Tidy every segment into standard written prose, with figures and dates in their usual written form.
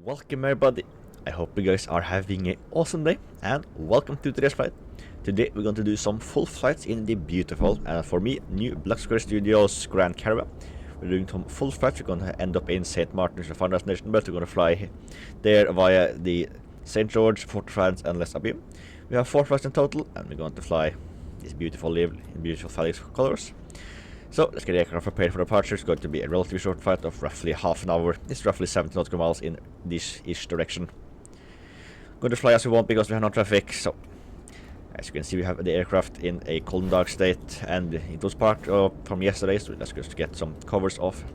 Welcome everybody, I hope you guys are having an awesome day and welcome to today's flight. Today we're going to do some full flights in the beautiful and for me new Blacksquare Studios Grand Caravan. We're doing some full flights. We're going to end up in St. Martin's, the final destination, but we're going to fly there via the St. George, Fort de France and Les Abymes. We have 4 flights in total and we're going to fly this beautiful Fedex colors. So let's get the aircraft prepared for departure. It's going to be a relatively short flight of roughly half an hour. It's roughly 70 nautical miles in this-ish direction. Going to fly as we want because we have no traffic. So as you can see, we have the aircraft in a cold and dark state, and it was part from yesterday. So let's just get some covers off,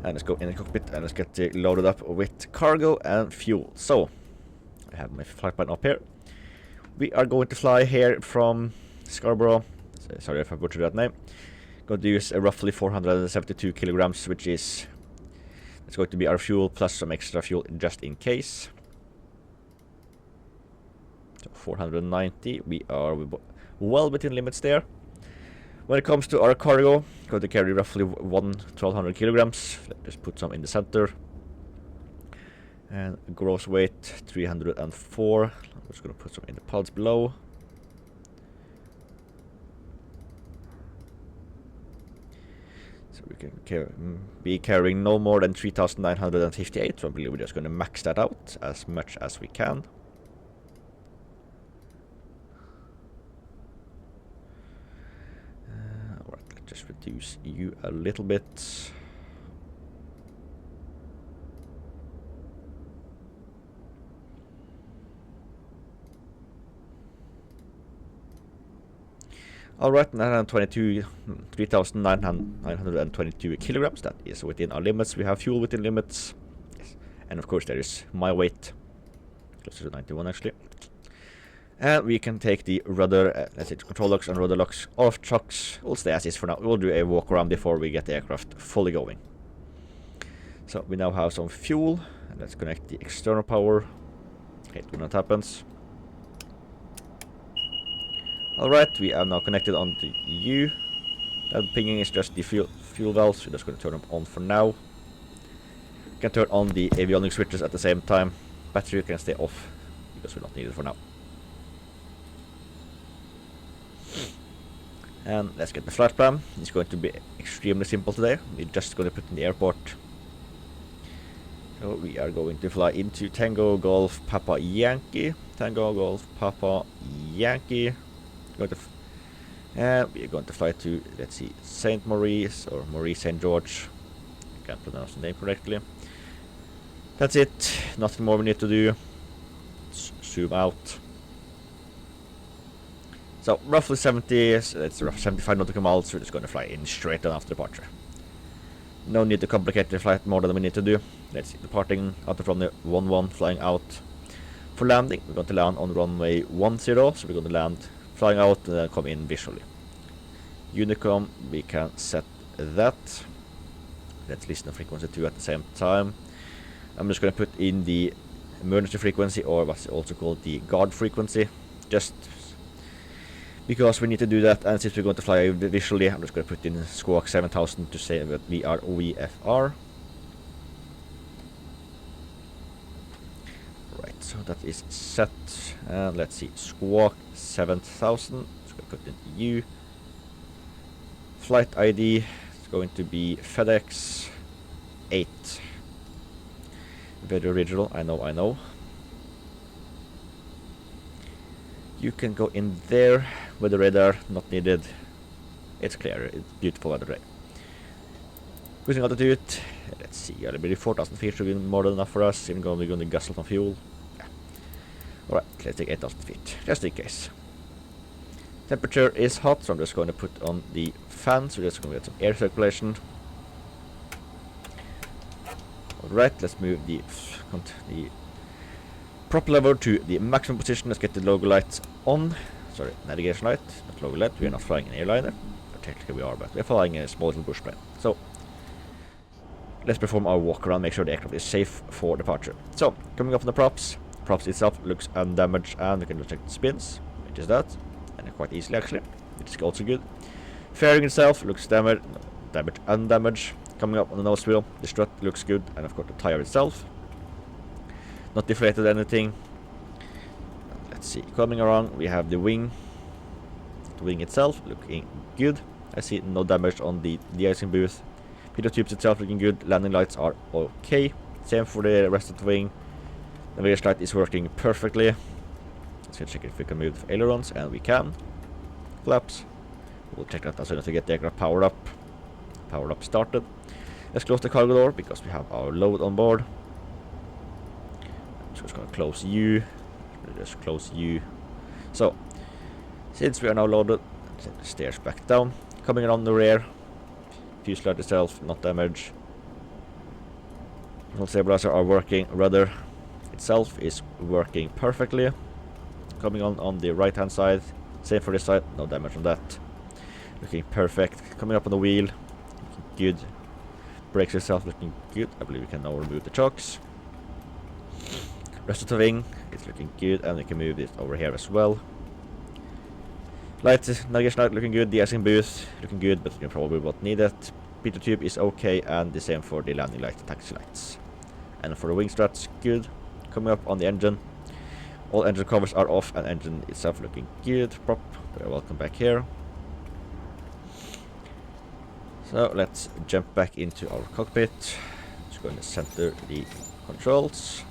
and let's go in the cockpit and let's get loaded up with cargo and fuel. So I have my flight plan up here. We are going to fly here from Scarborough. Sorry if I butchered that name. Going to use roughly 472 kilograms, which is it's going to be our fuel plus some extra fuel just in case. So 490, we are well within limits there. When it comes to our cargo, going to carry roughly 1200 kilograms. Let's just put some in the center. And gross weight 304. I'm just going to put some in the pods below. So we can be carrying no more than 3,958, so I believe we're just going to max that out as much as we can. Alright, let's just reduce you a little bit. Alright, 3,922 kilograms, that is within our limits. We have fuel within limits. Yes. And of course there is my weight, closer to 91 actually. And we can take the rudder, let's say control locks and rudder locks off trucks. We'll stay as is for now. We'll do a walk around before we get the aircraft fully going. So we now have some fuel, and let's connect the external power. Hate when that happens. Alright, we are now connected on the U. That pinging is just the fuel valves. We're just going to turn them on for now. We can turn on the avionics switches at the same time. Battery can stay off because we don't need it for now. And let's get the flight plan. It's going to be extremely simple today. We're just going to put in the airport. So we are going to fly into Tango Golf Papa Yankee. Tango Golf Papa Yankee. And we are going to fly to, let's see, St. Maurice or Maurice St. George. I can't pronounce the name correctly. That's it. Nothing more we need to do. Let's zoom out. So roughly 70, it's roughly 75 nautical miles. We're just going to fly in straight on after departure. No need to complicate the flight more than we need to do. Let's see, departing out of runway 11, flying out. For landing, we're going to land on runway 10, so we're going to land flying out and then come in visually. Unicom, we can set that. Let's listen to frequency 2 at the same time. I'm just going to put in the emergency frequency, or what's also called the guard frequency, just because we need to do that. And since we're going to fly visually, I'm just going to put in Squawk 7000 to say that we are VFR. Right, so that is set. And let's see, Squawk 7000. Just going to put in U. Flight ID is going to be Fedex 8. Very original, I know. You can go in there with the radar, not needed. It's clear, it's beautiful weather today. Cruising altitude, let's see, I believe 4,000 feet should be more than enough for us. Even though we're going to guzzle some fuel. Yeah. Alright, let's take 8,000 feet, just in case. Temperature is hot, so I'm just going to put on the fans. We're just going to get some air circulation. Alright, let's move the prop lever to the maximum position. Let's get the logo lights on. Sorry, navigation light, not logo light. We're not flying an airliner. Or technically we are, but we're flying a small little bush plane. So let's perform our walk around, make sure the aircraft is safe for departure. So, coming up on the props. Props itself looks undamaged, and we can just check the spins, which is that. And quite easily actually, which is also good. Fairing itself looks undamaged. Coming up on the nose wheel, the strut looks good, and of course the tire itself. not deflated anything. Let's see, coming around we have the wing. The wing itself looking good. I see no damage on the de-icing booth. Pitot tubes itself looking good. Landing lights are okay. Same for the rest of the wing. The navigation light is working perfectly. Let's check if we can move the ailerons, and we can. Flaps. We'll check that as soon as we get the aircraft powered up. Powered up started. Let's close the cargo door because we have our load on board. I'm just gonna close you. Just close you. So, since we are now loaded, send the stairs back down. Coming around the rear. Fuselage itself not damaged. All stabilizers are working. Rudder itself is working perfectly. Coming on the right hand side. Same for this side. No damage on that. Looking perfect. Coming up on the wheel. Looking good. Brakes itself looking good. I believe we can now remove the chocks. Rest of the wing is looking good, and we can move it over here as well. Lights, navigation light looking good. De-icing booth looking good, but you probably won't need it. Pitot tube is okay, and the same for the landing light and taxi lights. And for the wing struts, good. Coming up on the engine. All engine covers are off, and engine itself looking good. Prop, welcome back here. So let's jump back into our cockpit. Just going to center the controls.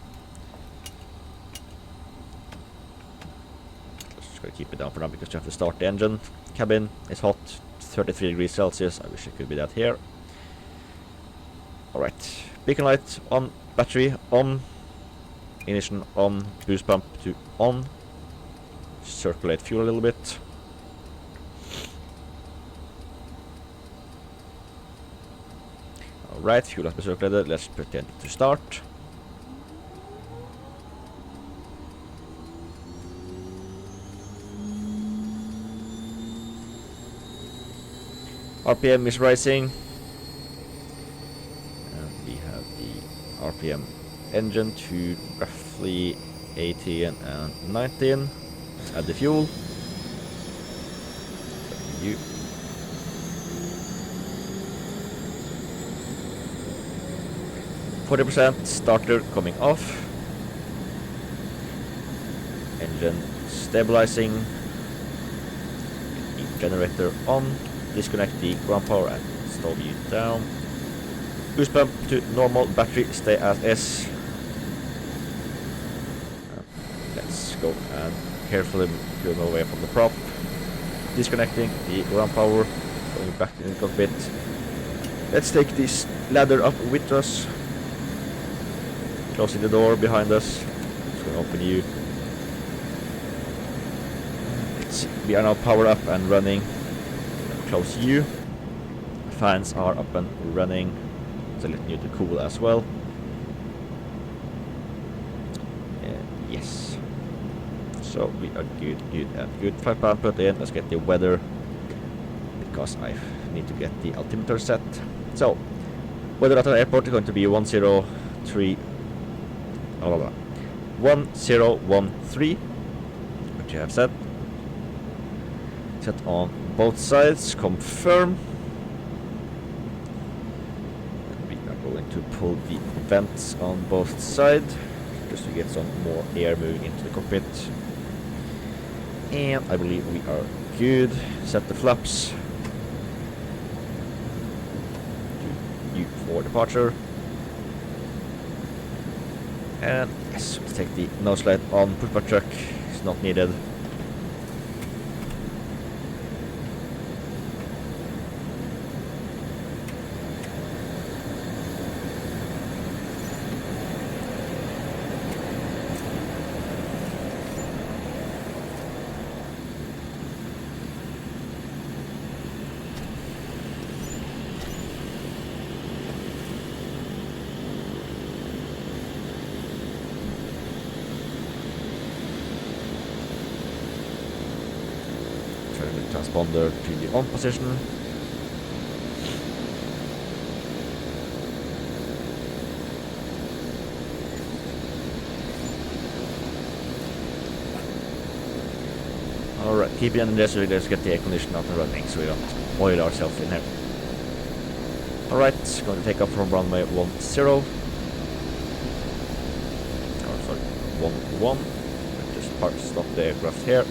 Just going to keep it down for now because you have to start the engine. Cabin is hot, 33 degrees Celsius. I wish it could be that here. Alright, beacon light on, battery on, ignition on, boost pump to on. Circulate fuel a little bit. Alright, fuel has been circulated. Let's pretend to start. RPM is rising. And we have the RPM engine to roughly 18 and 19. Add the fuel. You. 40% starter coming off. Engine stabilizing. The generator on. Disconnect the ground power and stove you down. Boost pump to normal, battery stay as is. Let's go and carefully move away from the prop. Disconnecting the ground power, going back in the cockpit. Let's take this ladder up with us. Closing the door behind us. Just going to open you. Let's see. We are now powered up and running. Close you. Fans are up and running. So letting you to cool as well. Yes. So we are good. Flight plan put in. Let's get the weather because I need to get the altimeter set. So weather at the airport is going to be 1013. 1013, which you have set. Set on both sides, confirm. And we are going to pull the vents on both sides just to get some more air moving into the cockpit. And I believe we are good. Set the flaps to U for departure. And yes, let's take the nose light on. Pushback truck is not needed. Transponder to the on position. Alright, keep it in there so we just get the air conditioner up and running so we don't oil ourselves in here. Alright, going to take off from runway 10. Oh, sorry, 11. Just stop the aircraft here.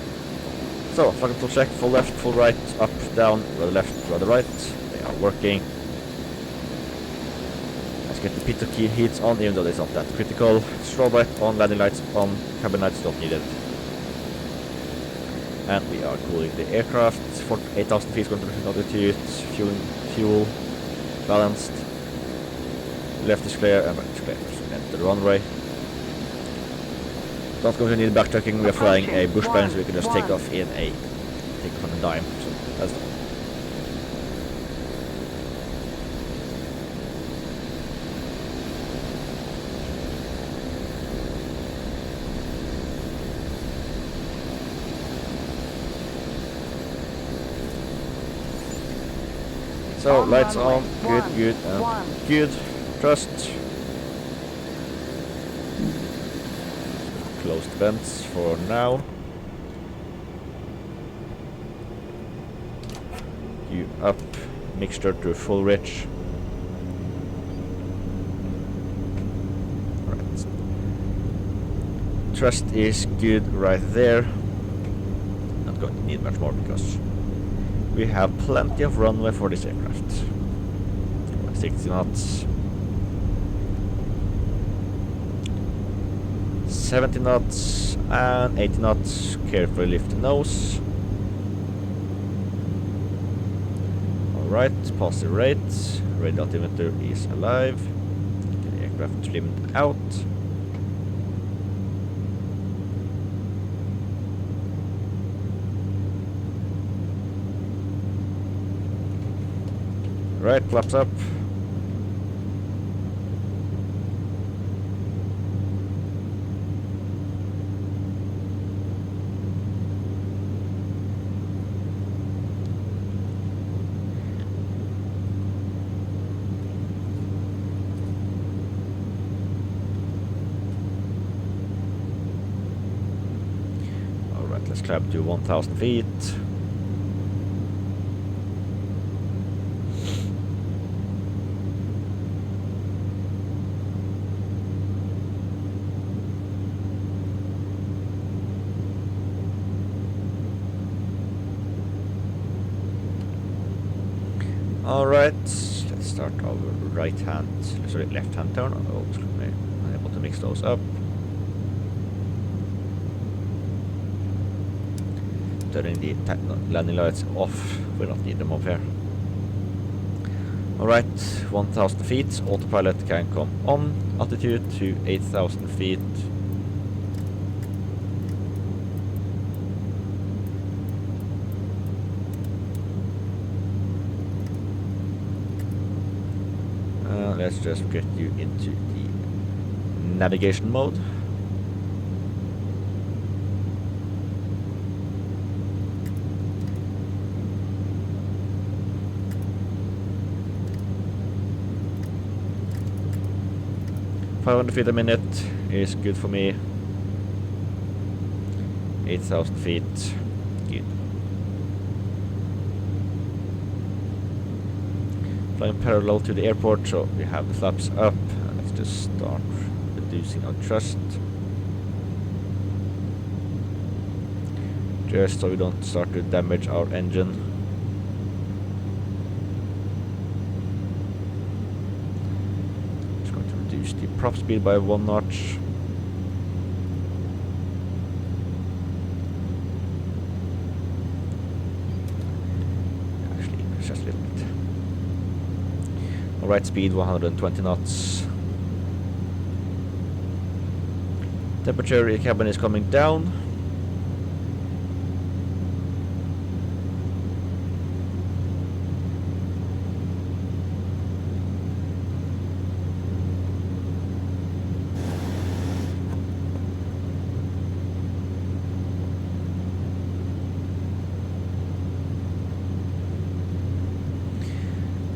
So, full check, full left, full right, up, down, rather left, rather right. They are working. Let's get the pitot key heats on, even though it's not that critical. Strobe light on, landing lights on, cabin lights don't need it. And we are cooling the aircraft for 8,000 feet, going to altitude, fuel, balanced. Left is clear and right is clear. So enter the runway. Not going to need backtracking, we are flying a bush plane, so we can just take off on a dime. So that's done. So lights on, good, and good. Trust. Closed vents for now. You up, mixture to full rich. Right. Trust is good right there. Not going to need much more because we have plenty of runway for this aircraft. 60 knots. 70 knots and 80 knots. Carefully lift the nose. Alright, positive rate. Radial altimeter is alive. Get the aircraft trimmed out. Right, flaps up. Let's climb to 1,000 feet. Alright, let's start our left hand turn. I'm able to mix those up. Turning the landing lights off, we don't need them off here. Alright, 1,000 feet, autopilot can come on, altitude to 8,000 feet. Let's just get you into the navigation mode. $500 feet a minute is good for me. 8,000 feet, good. Flying parallel to the airport, so we have the flaps up. Let's just start reducing our thrust. Just so we don't start to damage our engine. Just going to reduce the prop speed by 1 notch. Actually, just a little bit. Alright, speed 120 knots. Temperature in the cabin is coming down.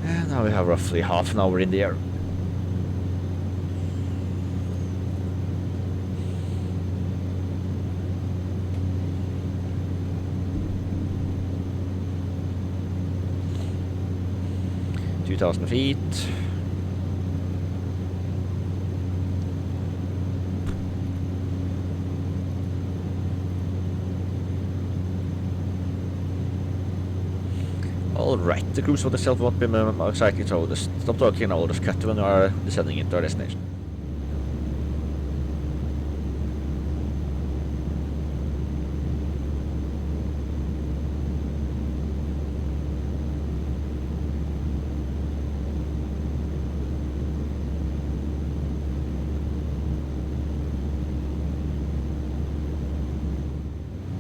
And now we have roughly half an hour in the air. $2,000 feet. Alright, the cruise for itself won't be exciting, so just stop talking and I'll just cut when we are descending into our destination.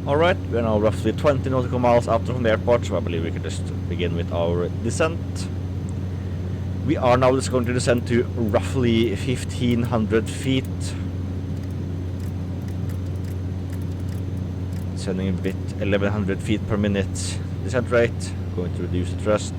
Alright, we are now roughly 20 nautical miles out from the airport, so I believe we can just begin with our descent. We are now just going to descend to roughly 1500 feet. Sending a bit 1100 feet per minute descent rate, going to reduce the thrust.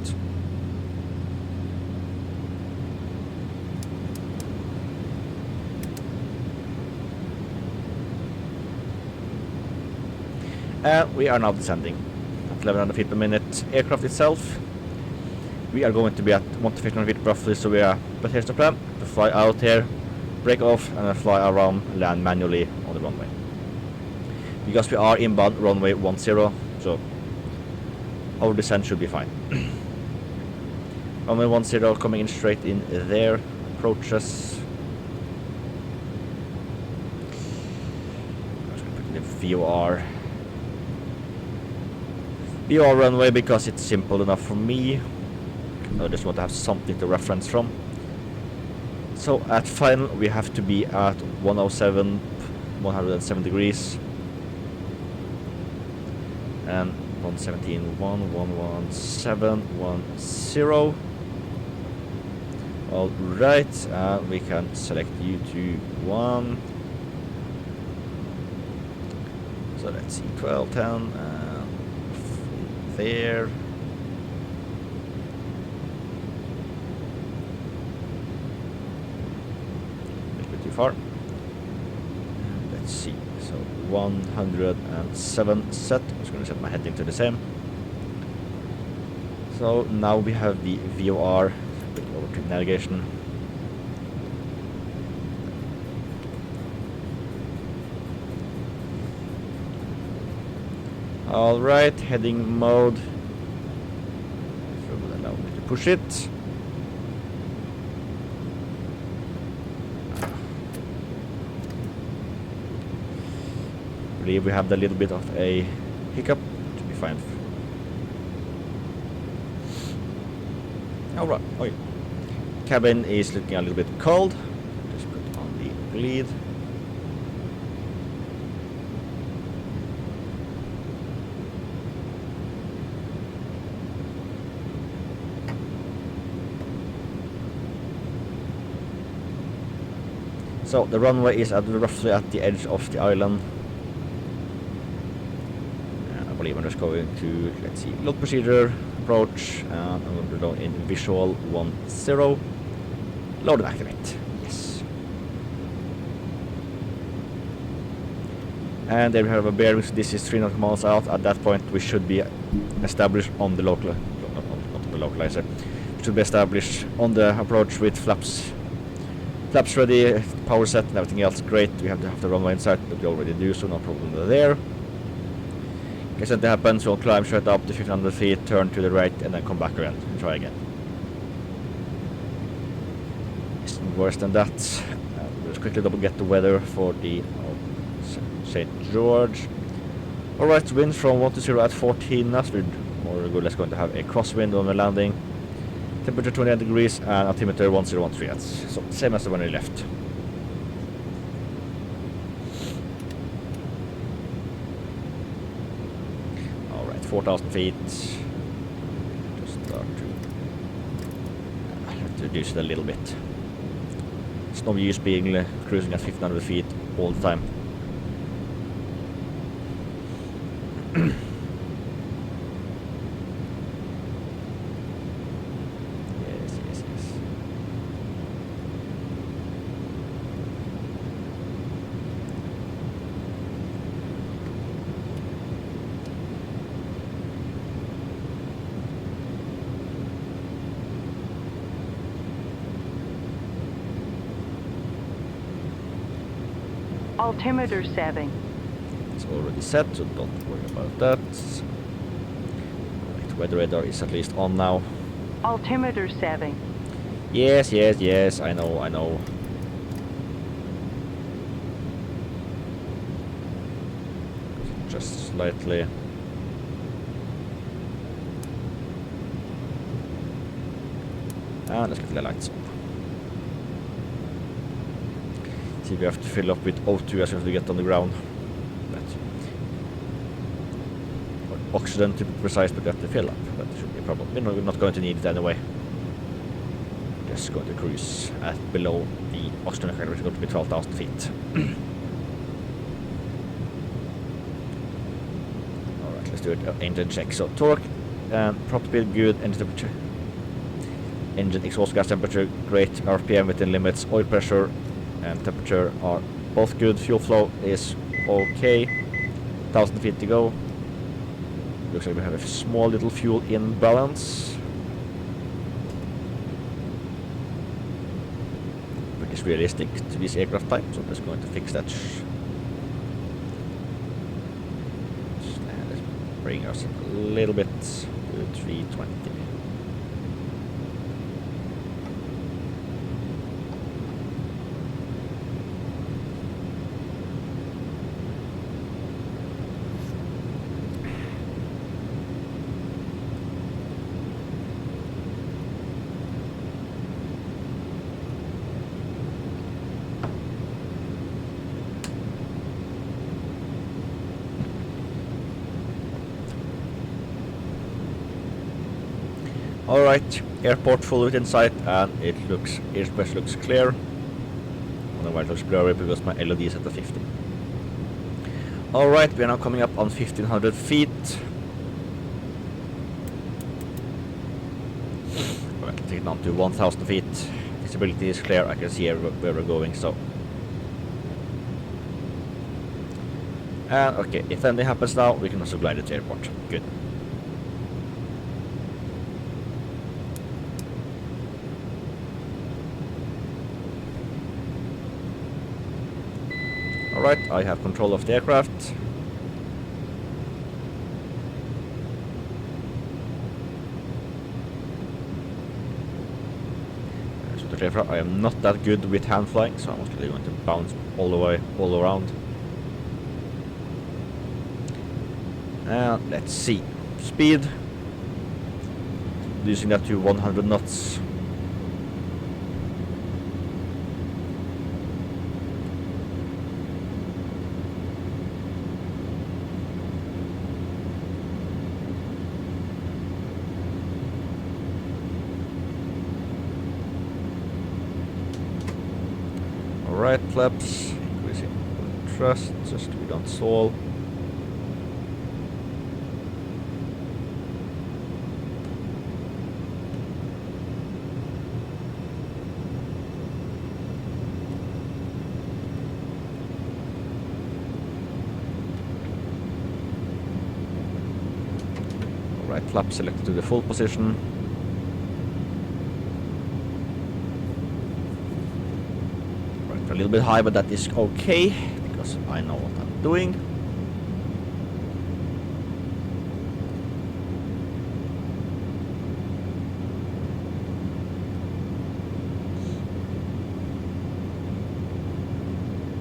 And we are now descending at 1100 feet per minute. Aircraft itself, we are going to be at 1500 feet roughly, so we are, but here's the plan, to fly out here, break off, and then fly around, land manually on the runway. Because we are inbound runway 10, so our descent should be fine. Runway 10 coming in straight in there, approaches. I'm just going to put the VOR runway because it's simple enough for me. I just want to have something to reference from. So at final we have to be at 107 degrees and 117.11710. Alright, we can select U21. So let's see, 1210 there. A little bit too far. Let's see, so 107 set. I'm just going to set my heading to the same. So now we have the VOR, over to navigation. Alright, heading mode. So it will allow me to push it. I believe we have a little bit of a hiccup, to be fine. Alright, okay. Cabin is looking a little bit cold. Just put on the bleed. So the runway is roughly at the edge of the island. I believe I'm just going to, let's see, load procedure, approach, and I'm going to load in visual 10. Load and activate. Yes. And there we have a bearings. This is 3 nautical miles out. At that point we should be established on the local, not on the localizer. We should be established on the approach with flaps ready, power set and everything else great. We have to have the runway inside, but we already do, so no problem there. In case anything happens, we'll climb straight up to 1500 feet, turn to the right, and then come back around and try again. It's worse than that. Let's quickly double get the weather for the St. George. Alright, wind from 1 to 0 at 14 knots. We're more good. Let's going to have a crosswind on the landing. Temperature 28 degrees and altimeter 1013. That's so same as the one we left. Alright, 4,000 feet. Just start to reduce it a little bit. It's no use being cruising at 1500 feet all the time. Altimeter setting. It's already set, so don't worry about that. Right, Weather radar is at least on now. Altimeter setting. Yes, yes, yes, I know, I know. Just slightly. And let's get the lights up. See, we have to fill up with O2 as soon as we get on the ground. But oxygen to be precise, but we have to fill up. That should be a problem. We're not going to need it anyway. Just going to cruise at below the oxygen record, which is going to be 12,000 feet. Alright, let's do it. Engine check. So torque and prop speed good, engine temperature. Engine exhaust gas temperature great, RPM within limits, oil pressure and temperature are both good. Fuel flow is okay. 1,000 feet to go. Looks like we have a small little fuel imbalance. Which is realistic to this aircraft type, so I'm just going to fix that. Let's bring us a little bit to 320. Alright, airport full within sight, and it looks, airspace looks clear. I don't know why it looks blurry, because my LED is at the 50. Alright, we are now coming up on 1,500 feet. Alright, take it down to 1,000 feet. Visibility is clear, I can see where we're going, so. And okay, if anything happens now, we can also glide it to airport. Good. Alright, I have control of the aircraft. So the aircraft, I am not that good with hand flying, so I'm mostly going to bounce all the way, all around. And let's see. Speed. Reducing that to 100 knots. Right flaps, increasing thrust, just we don't stall. Right flap selected to the full position. A little bit high, but that is okay because I know what I'm doing.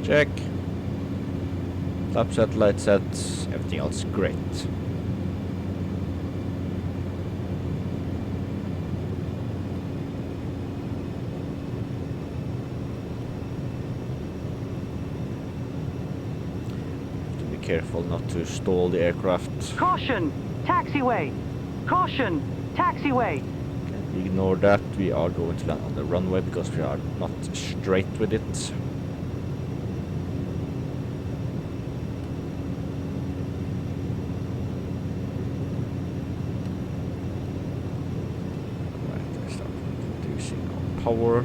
Check. Flap set, light set, everything else great. Careful not to stall the aircraft. Caution! Taxiway! Caution! Taxiway! Ignore that. We are going to land on the runway because we are not straight with it. Right, I start reducing our power.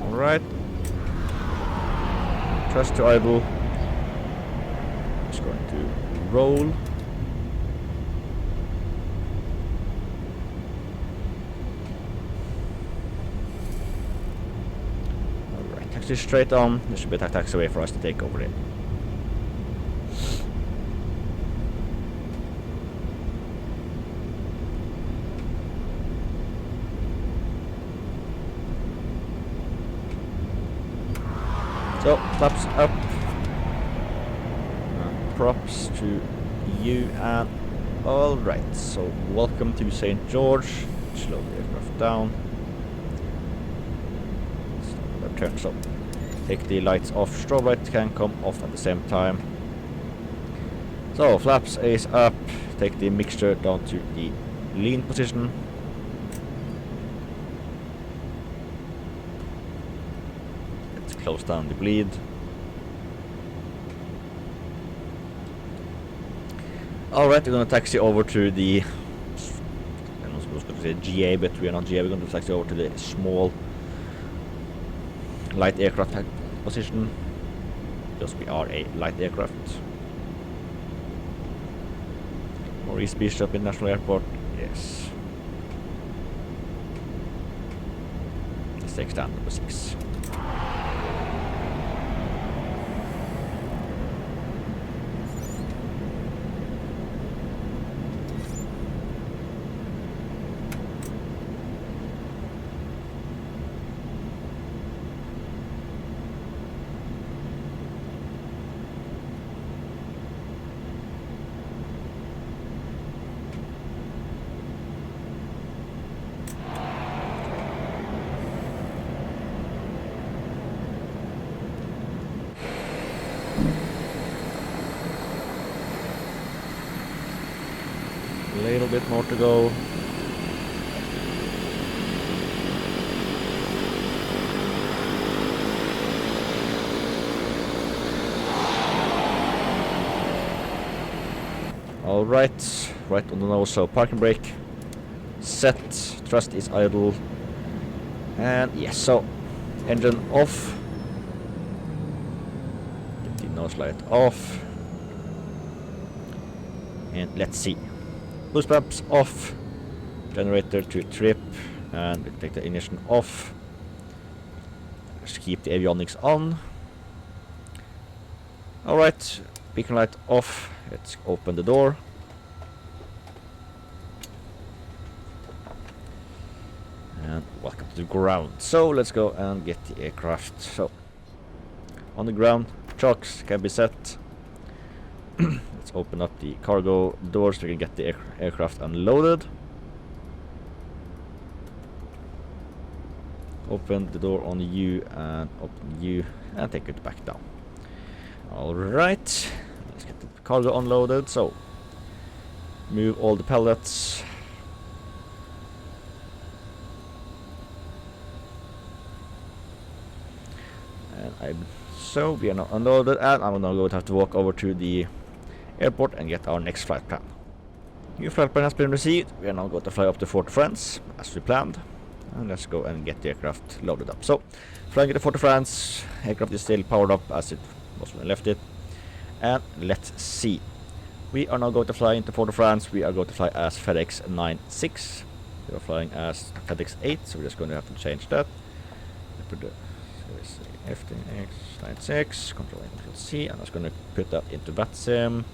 Right. Trust to idle. Just going to roll. Alright, taxi straight on. There should be a taxiway for us to take over it. So, flaps up. Props to you, and alright, so welcome to St. George. Slow the aircraft down. Start turn, so take the lights off. Strobe light can come off at the same time. So, flaps is up. Take the mixture down to the lean position. Let's close down the bleed. Alright, we're gonna taxi over to the, I was supposed to say GA, but we are not GA, we're gonna taxi over to the small light aircraft position, because we are a light aircraft. Maurice Bishop International Airport, yes. Let's take stand number 6. A little bit more to go. Alright, right on the nose, so parking brake set, thrust is idle, and yes, so engine off, get the nose light off, and let's see. Boost pumps off, generator to trip, and we take the ignition off. Just keep the avionics on. Alright, beacon light off, let's open the door. And welcome to the ground. So let's go and get the aircraft. So, on the ground, chocks can be set. Let's open up the cargo doors so we can get the aircraft unloaded. Open the door on you and open you and take it back down. Alright, let's get the cargo unloaded. So, move all the pallets. And so we are now unloaded, and I'm now going to have to walk over to the airport and get our next flight plan. New flight plan has been received. We are now going to fly up to Fort de France as we planned, and let's go and get the aircraft loaded up. So, flying to Fort de France, aircraft is still powered up as it was when I left it, and let's see. We are now going to fly into Fort de France. We are going to fly as Fedex 96. We are flying as Fedex 8, so we're just going to have to change that. FTX 96, Control A, Control C, and I was going to put that into VATSIM.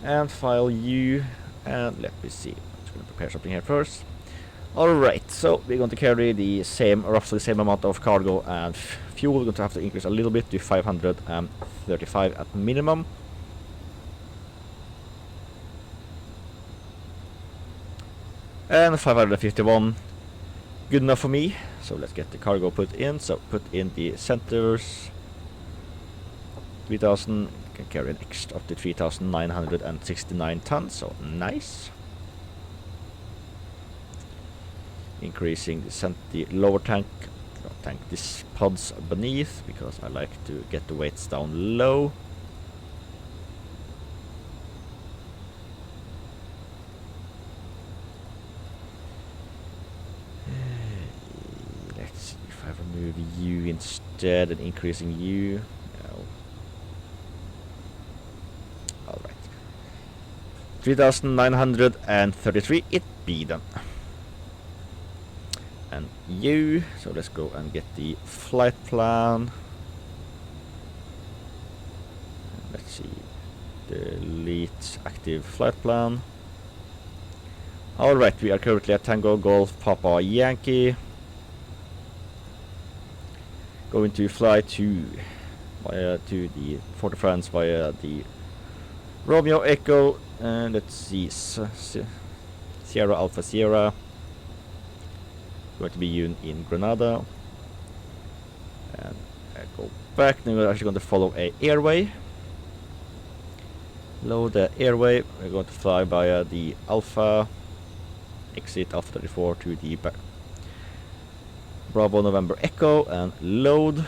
And file U, and let me see. I'm just going to prepare something here first. Alright, so we're going to carry the same, roughly the same amount of cargo and fuel. We're going to have to increase a little bit to 535 at minimum. And 551. Good enough for me, so let's get the cargo put in. So put in the centers. 3000 can carry an extra up to 3,969 tons, so nice. Increasing the lower tank this pods beneath, because I like to get the weights down low. Remove U instead and increasing U. No. Alright. 3,933 it be then. and you. So let's go and get the flight plan. Let's see, delete active flight plan. Alright, we are currently at Tango Golf Papa Yankee. Going to fly to the Fort of France via the Romeo Echo, and let's see, Sierra Alpha Sierra. Going to be in Granada, and I go back. Then we're actually going to follow a airway. Load the airway. We're going to fly via the Alpha, exit Alpha 34 to the Bravo November Echo, and load.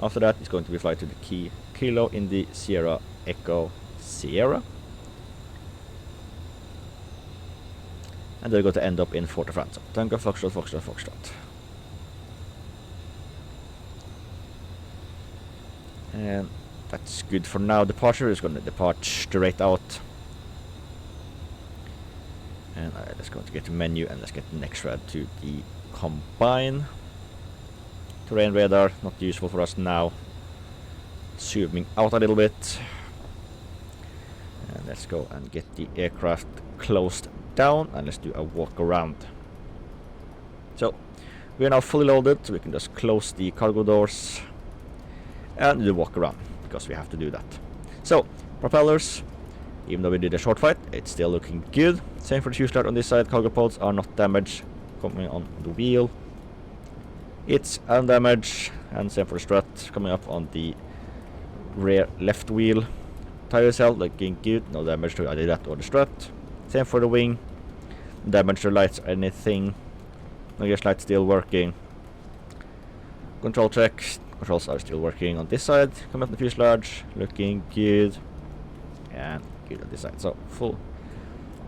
After that, it's going to be fly to the Kilo in the Sierra Echo Sierra, and they're going to end up in Fort de France. Tango Foxtrot, Foxtrot, Foxtrot. And that's good for now. Departure is going to depart straight out. And let's go to get the menu, and let's get the next rad to the combine. Terrain radar, not useful for us now. Zooming out a little bit. And let's go and get the aircraft closed down, and let's do a walk around. So we are now fully loaded, so we can just close the cargo doors and do the walk around, because we have to do that. So propellers, even though we did a short flight, it's still looking good. Same for the fuselage on this side. Cargo pods are not damaged coming on the wheel. It's undamaged, and same for the strut coming up on the rear left wheel. Tire cell looking good, no damage to either that or the strut. Same for the wing, no damage to lights or anything. No gas lights still working. Control checks, controls are still working on this side. Coming up the fuselage, looking good, and good on this side. So full.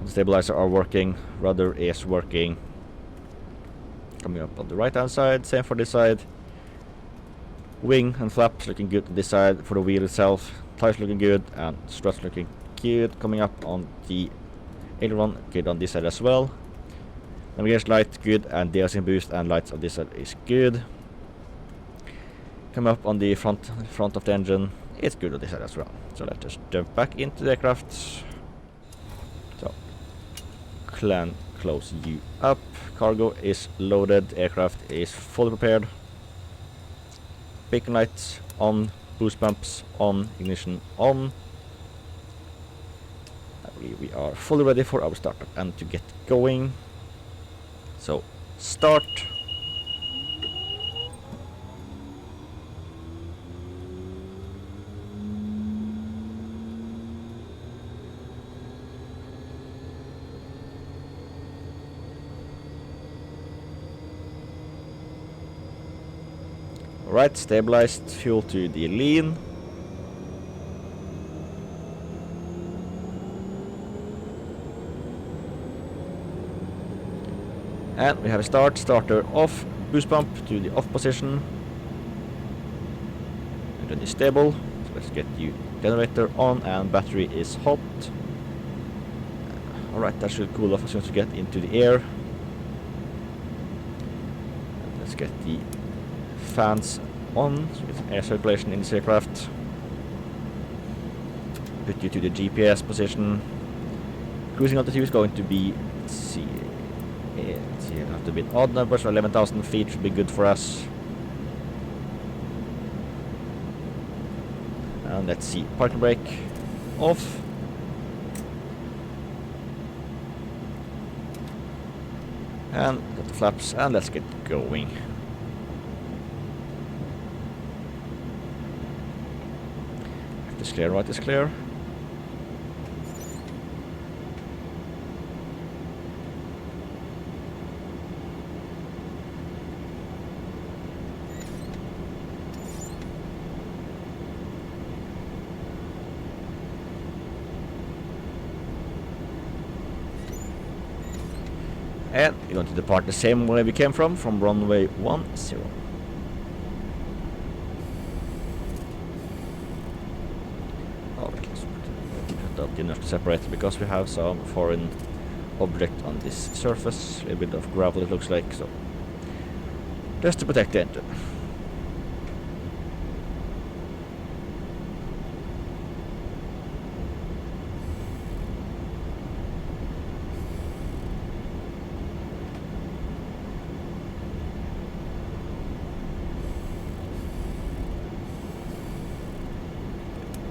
The stabilizer are working, rudder is working. Coming up on the right hand side, same for this side. Wing and flaps looking good on this side. For the wheel itself, tires looking good, and struts looking good. Coming up on the aileron, good on this side as well. Navigation light good, and de-icing boost and lights on this side is good. Come up on the front of the engine, it's good on this side as well. So let's just jump back into the aircraft. So close you up. Cargo is loaded, aircraft is fully prepared. Beacon lights on, boost pumps on, ignition on. I believe we are fully ready for our startup and to get going. So start. Alright, stabilized, fuel to the lean. And we have a starter off, boost pump to the off position. And then it's stable. So let's get the generator on, and battery is hot. Alright, that should cool off as soon as we get into the air. And let's get the fans on, so it's air circulation in this aircraft. Put you to the GPS position. Cruising altitude is going to be, let's see, it'll have to be an odd number, so 11,000 feet should be good for us. And let's see, parking brake off. And got the flaps, and let's get going. Left is clear, right is clear. And we're going to depart the same way we came from runway 10. Oh, let's put up the inertial separator because we have some foreign object on this surface. A bit of gravel it looks like, so Just to protect the engine.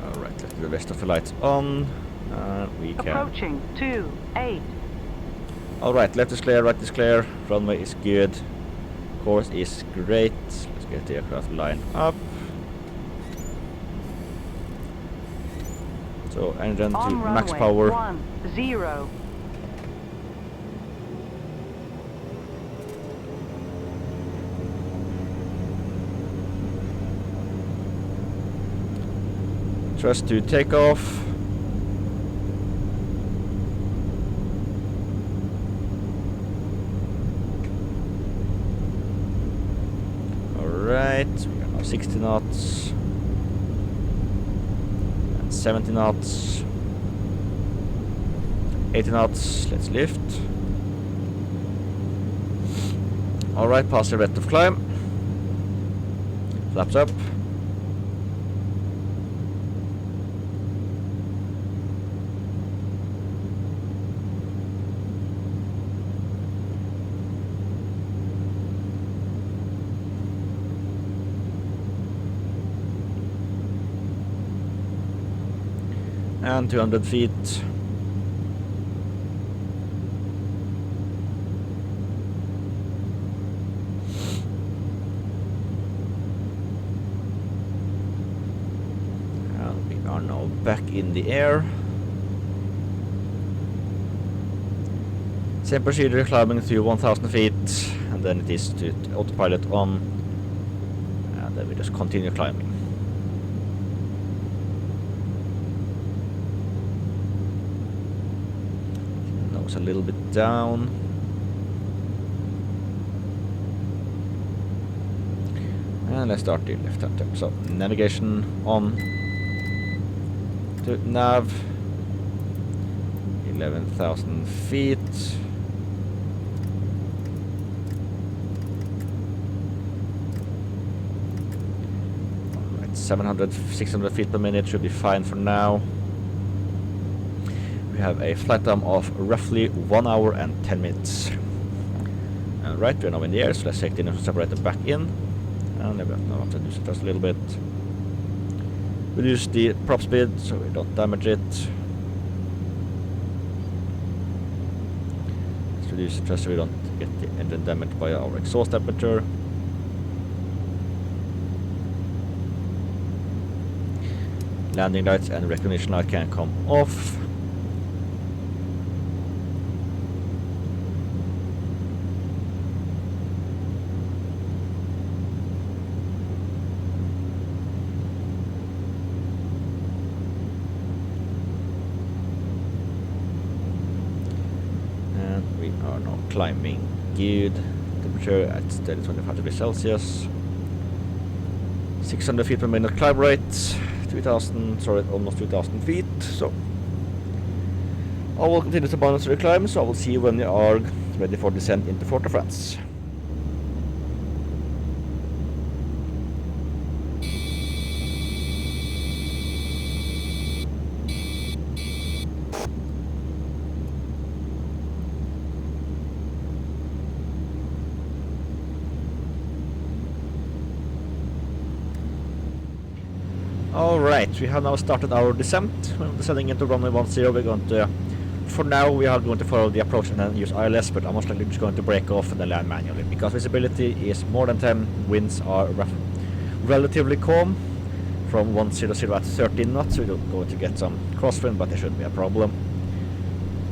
Alright, let's do the rest of the lights on. We can. Approaching 28. Alright, left is clear, right is clear, runway is good, course is great. Let's get the aircraft line up. So engine to On max runway power. 10. Thrust to takeoff. Alright, we are now 60 knots. And 70 knots. 80 knots, let's lift. Alright, past the rate of climb. Flaps up. And 200 feet. And we are now back in the air. Same procedure, climbing to 1000 feet, and then it is to autopilot on, and then we just continue climbing. A little bit down. And let's start the left hand turn. So navigation on to nav. 11,000 feet. Alright, 700, 600 feet per minute should be fine for now. We have a flight time of roughly 1 hour and 10 minutes. Right, we are now in the air, so let's take the inertial separator back in. And then we now have to reduce it just a little bit. Reduce the prop speed so we don't damage it. Let's reduce it just so we don't get the engine damaged by our exhaust temperature. Landing lights and recognition light can come off. Climbing good. Temperature at 25 degrees Celsius. 600 feet per minute climb rate. 2000, sorry, almost 2000 feet. So I will continue to monitor the climb, so I will see you when you are ready for descent into Fort de France. Alright, we have now started our descent. We're descending into runway 10. We're going to, for now, we are going to follow the approach and then use ILS, but I'm most likely just going to break off and then land manually, because visibility is more than 10, winds are relatively calm. From 10 at 13 knots, we're going to get some crosswind, but there shouldn't be a problem.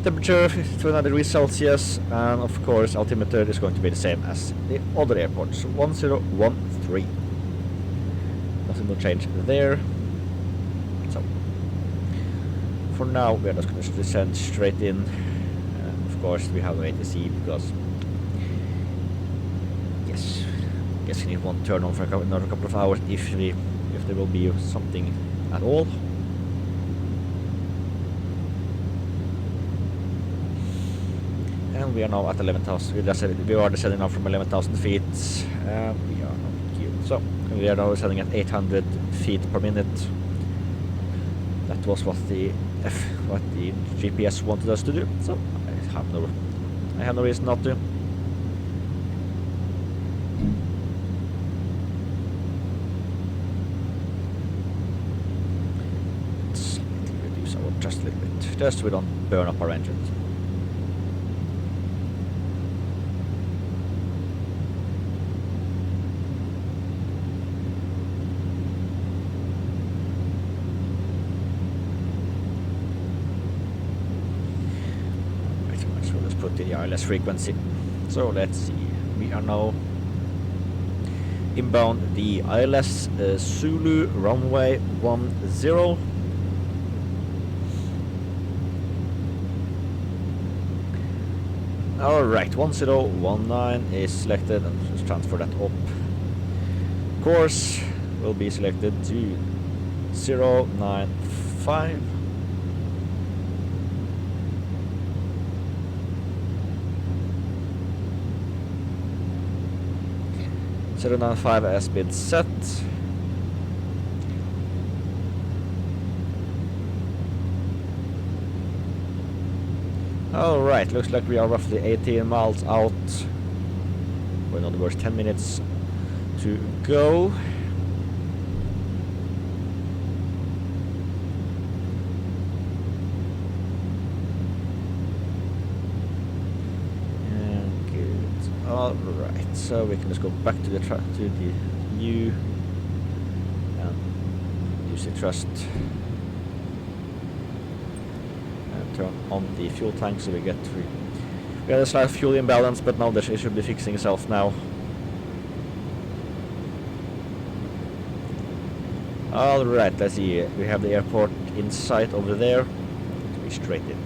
Temperature 29 degrees Celsius, and of course altimeter is going to be the same as the other airports, 1013. Nothing will change there. So for now we are just going to descend straight in. Of course we have a ATC because yes, I guess it won't turn on for another couple of hours if there will be something at all. And we are now at 11,000. We are descending now from 11,000 feet. We are not queued. So we are now descending at 800 feet per minute. That was what the GPS wanted us to do. So I have no reason not to. Slightly reduce our just a little bit, just so we don't burn up our engines. Put in the ILS frequency. So let's see. We are now inbound the ILS Zulu runway 10. Alright, 1019 is selected, and just transfer that up. Course will be selected to 095. .095 has been set. Alright, looks like we are roughly 18 miles out. Or in other words, 10 minutes to go. Alright, so we can just go back to the new and use the thrust and turn on the fuel tank so we got a slight fuel imbalance, but now it should be fixing itself now. Alright, let's see, we have the airport in sight over there. Be straight in.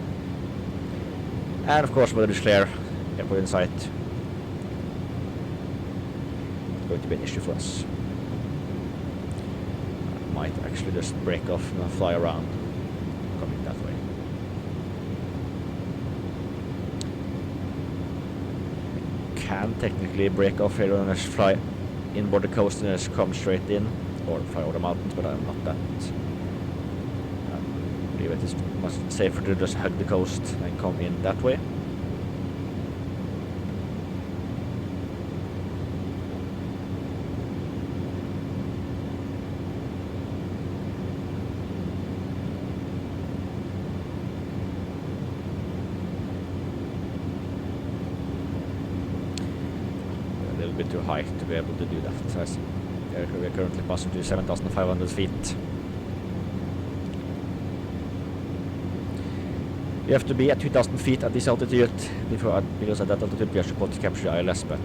And of course we'll declare airport in sight. Going to be an issue for us. I might actually just break off and fly around coming that way. Can technically break off here and just fly inboard the coast and just come straight in, or fly over the mountains, but I'm not that. I believe it is much safer to just hug the coast and come in that way. Bit too high to be able to do that. So we're currently passing to 7,500 feet. We have to be at 2,000 feet at this altitude because at that altitude we are supposed to capture the ILS, but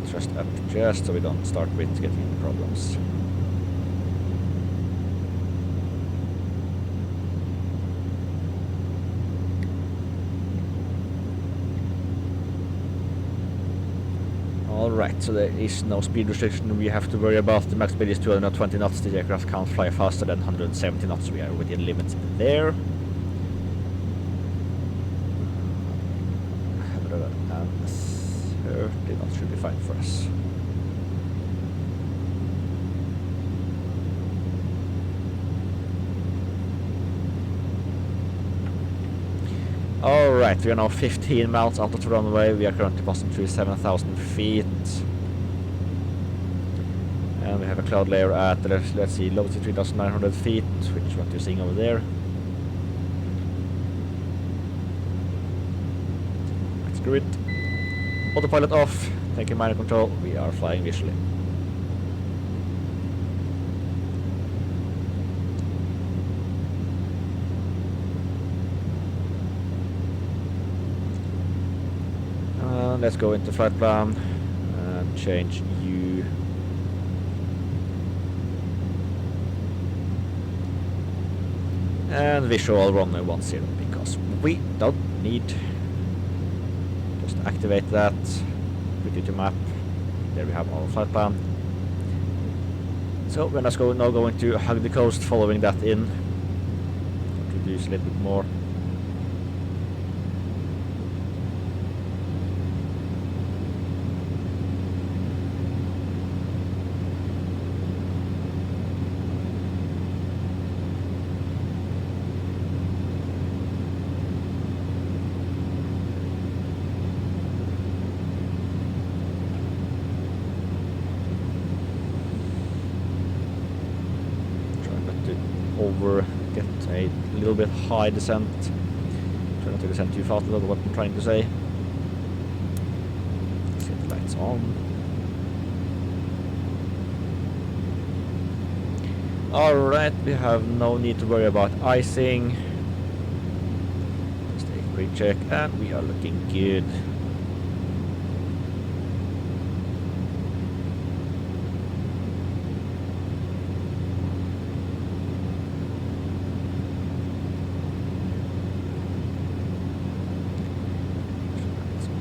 thrust up just so we don't start with getting problems. Alright, so there is no speed restriction we have to worry about. The max speed is 220 knots. The aircraft can't fly faster than 170 knots. We are within limits there. 130 knots should be fine for us. Alright, we are now 15 miles out of the runway. We are currently passing through 7,000 feet. And we have a cloud layer at, let's see, low to 3,900 feet, which is what you're seeing over there. Let's screw it. Autopilot off, taking minor control. We are flying visually. Let's go into flight plan and change U. And visual runway 10 because we don't need. Just activate that. We FTTT map. There we have our flight plan. So we're now going to hug the coast, following that in. Introduce a little bit more. Get a little bit high descent. Try not to descend too fast, that's what I'm trying to say. Let's get the lights on. Alright, we have no need to worry about icing. Just a quick check and we are looking good.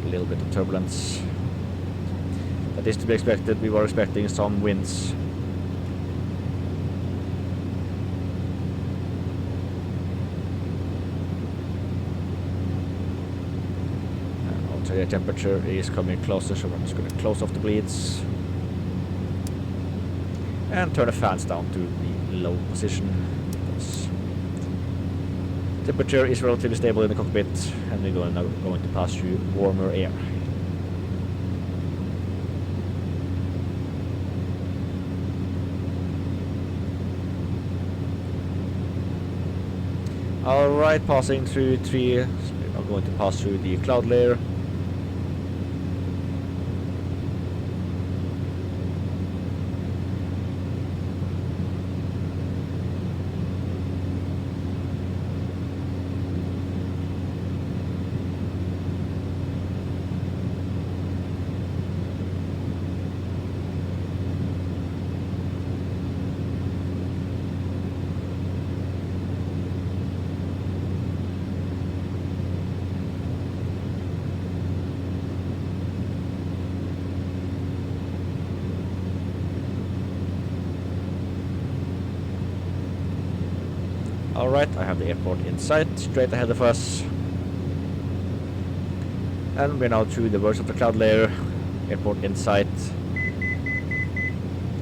A little bit of turbulence. That is to be expected. We were expecting some winds. And also the temperature is coming closer, so we're just going to close off the bleeds and turn the fans down to the low position. Temperature is relatively stable in the cockpit, and we're now going to pass through warmer air. Alright, passing through 3, so we're now going to pass through the cloud layer. Alright, I have the airport in sight, straight ahead of us. And we're now through the worst of the cloud layer. Airport in sight.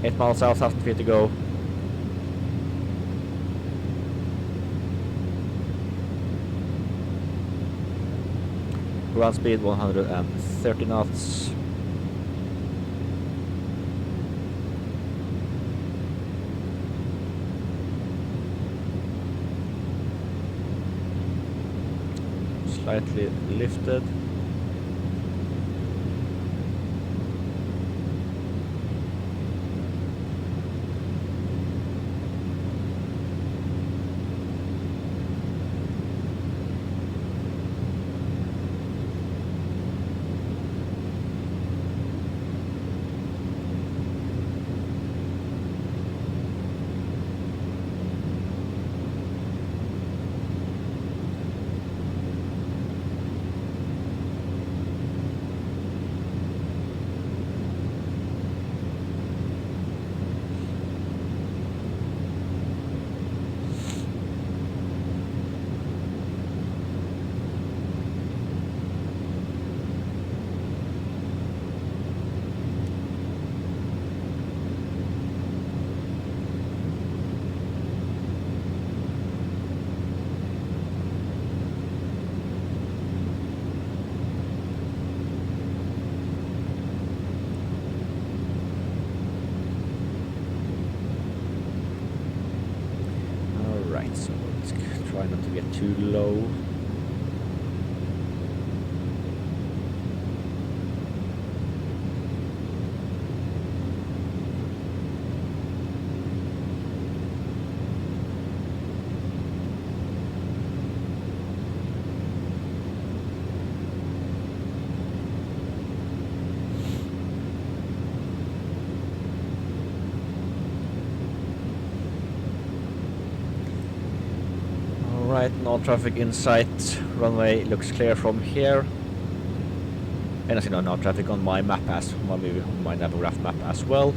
8 miles south, 1,000 feet to go. Ground speed 130 knots. Slightly lifted. So let's try not to get too low. Right, no traffic in sight. Runway looks clear from here. And as you know, no traffic on my map as my navigograph map as well.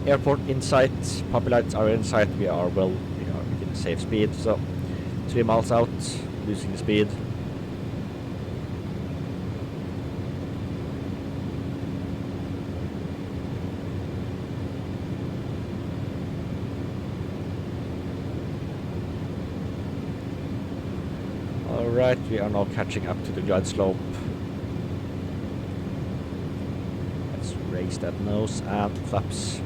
Airport in sight, puppy lights are in sight. We are within a safe speed, so 3 miles out, losing the speed. Alright, we are now catching up to the glide slope. Let's raise that nose and flaps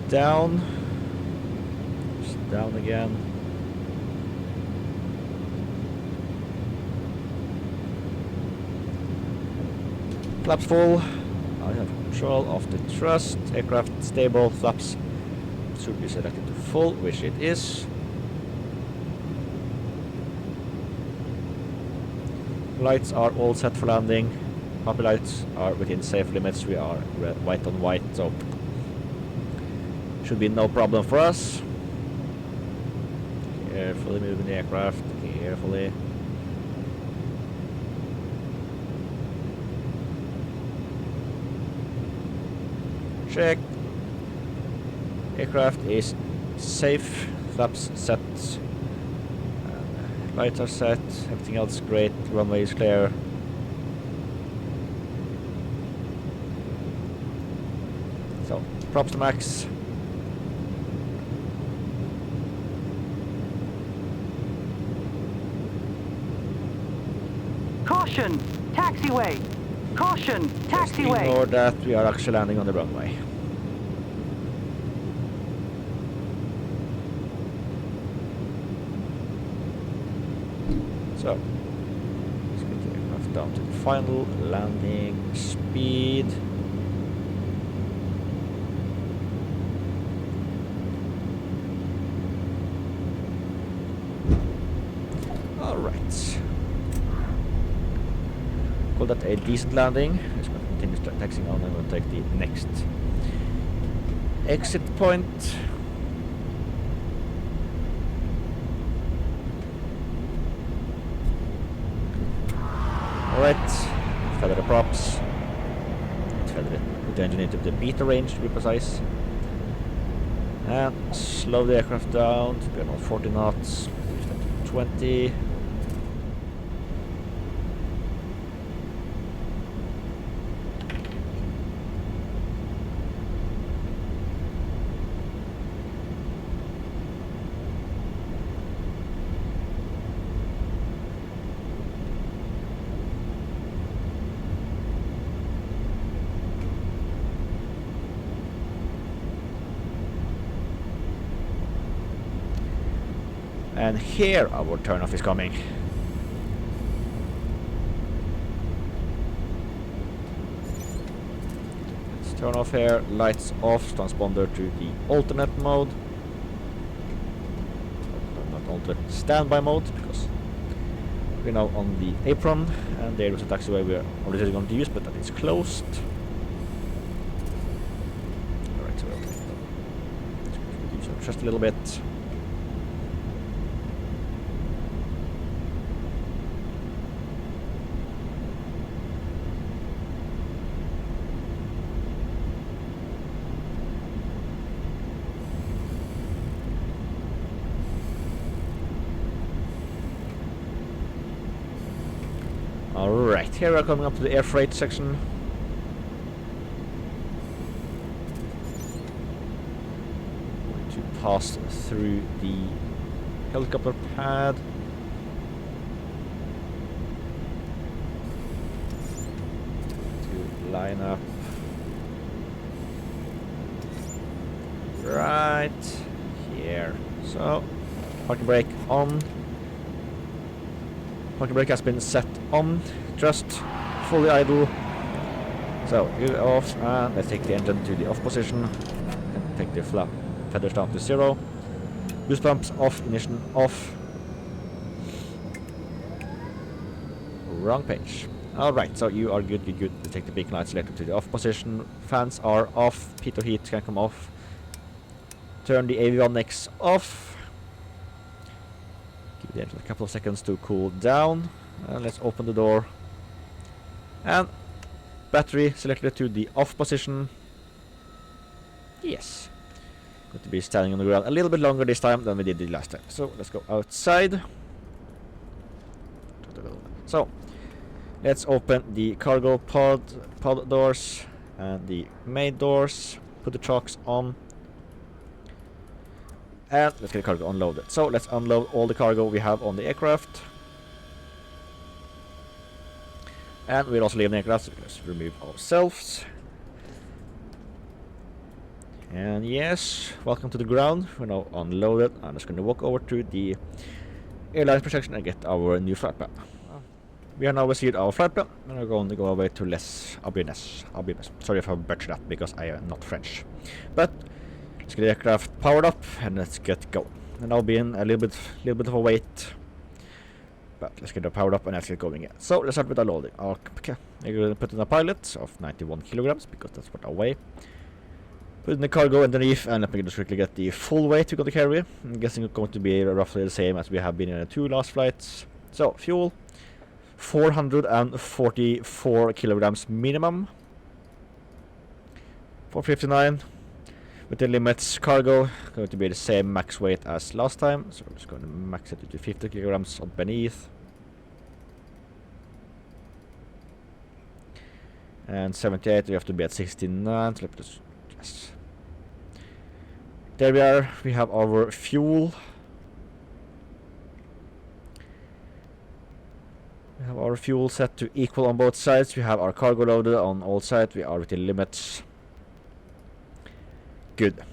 down. Just down again. Flaps full. I have control of the thrust. Aircraft stable. Flaps should be selected to full, which it is. Lights are all set for landing. Puppy lights are within safe limits. We are white on white, so should be no problem for us. Carefully moving the aircraft. Carefully. Check. Aircraft is safe. Flaps set. Lights are set. Everything else great. Runway is clear. So, props to max. Caution! Taxiway! Caution! Just Taxiway! ignore that. We are actually landing on the runway. So, let's get the aircraft down to the final landing speed. Alright. Call that a decent landing. Just going to continue taxiing on and we'll take the next exit point. Alright, feather the props. Put the engine into the beta range to be precise. And slow the aircraft down to be around 40 knots. Reduce that to 20. And here our turnoff is coming. Let's turn off here, lights off, transponder to the alternate mode. Not alternate, standby mode, because we're now on the apron, and there was a taxiway we are already going to use, but that is closed. Alright, so let's reduce our thrust a little bit. Alright, here we are coming up to the air freight section. Going to pass through the helicopter pad. To line up. Right here. So, parking brake on. Parking brake has been set on, just fully idle. So, give it off, and let's take the engine to the off position. And take the flap feathers down to 0. Boost pumps off, ignition off. Wrong page. Alright, so you are good. To take the beacon light selector to the off position. Fans are off, pitot heat can come off. Turn the avionics off. Give the engine a couple of seconds to cool down. And let's open the door. And battery selected to the off position. Yes. Going to be standing on the ground a little bit longer this time than we did the last time. So let's go outside. So let's open the cargo pod doors and the main doors. Put the trucks on. And let's get the cargo unloaded. So let's unload all the cargo we have on the aircraft. And we'll also leave the aircraft, so let's remove ourselves. And yes, welcome to the ground. We're now unloaded. I'm just going to walk over to the airline protection and get our new flight plan. We have now received our flight plan, and we're going to go away to Les Abines. Sorry if I butchered that, because I am not French. But let's get the aircraft powered up and let's get going. And I'll be in a little bit of a wait. But let's get it powered up and let's get going again. So let's start with the loading. Okay, we're going to put in a pilot of 91 kilograms because that's what I weigh. Put in the cargo underneath and let me just quickly get the full weight we're going to carry. I'm guessing it's going to be roughly the same as we have been in the 2 last flights. So fuel, 444 kilograms minimum. 459. With the limits, cargo going to be the same max weight as last time, so I'm just going to max it to 50 kilograms on beneath. And 78, we have to be at 69, so let's just, yes. There we are, we have our fuel. We have our fuel set to equal on both sides, we have our cargo loaded on all sides, we are with the limits. Good.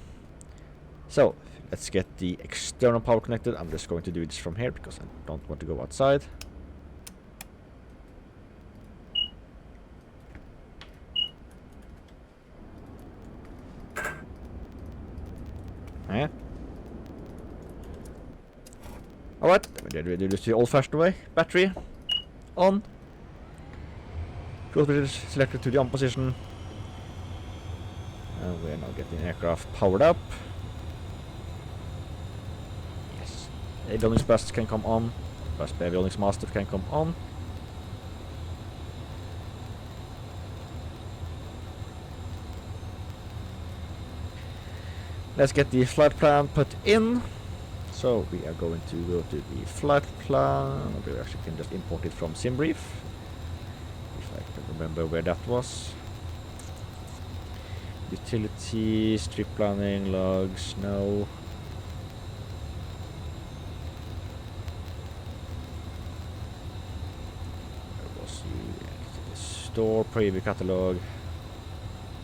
So let's get the external power connected. I'm just going to do this from here because I don't want to go outside. Alright, we do this the old-fashioned way. Battery on. Fuel switch selected to the on position. And we're now getting the aircraft powered up. Yes. Avionics bus can come on. Bus avionics master can come on. Let's get the flight plan put in. So we are going to go to the flight plan. We actually can just import it from SimBrief. If I can remember where that was. Utilities, trip planning, logs, no. Where was you? Store, preview catalog.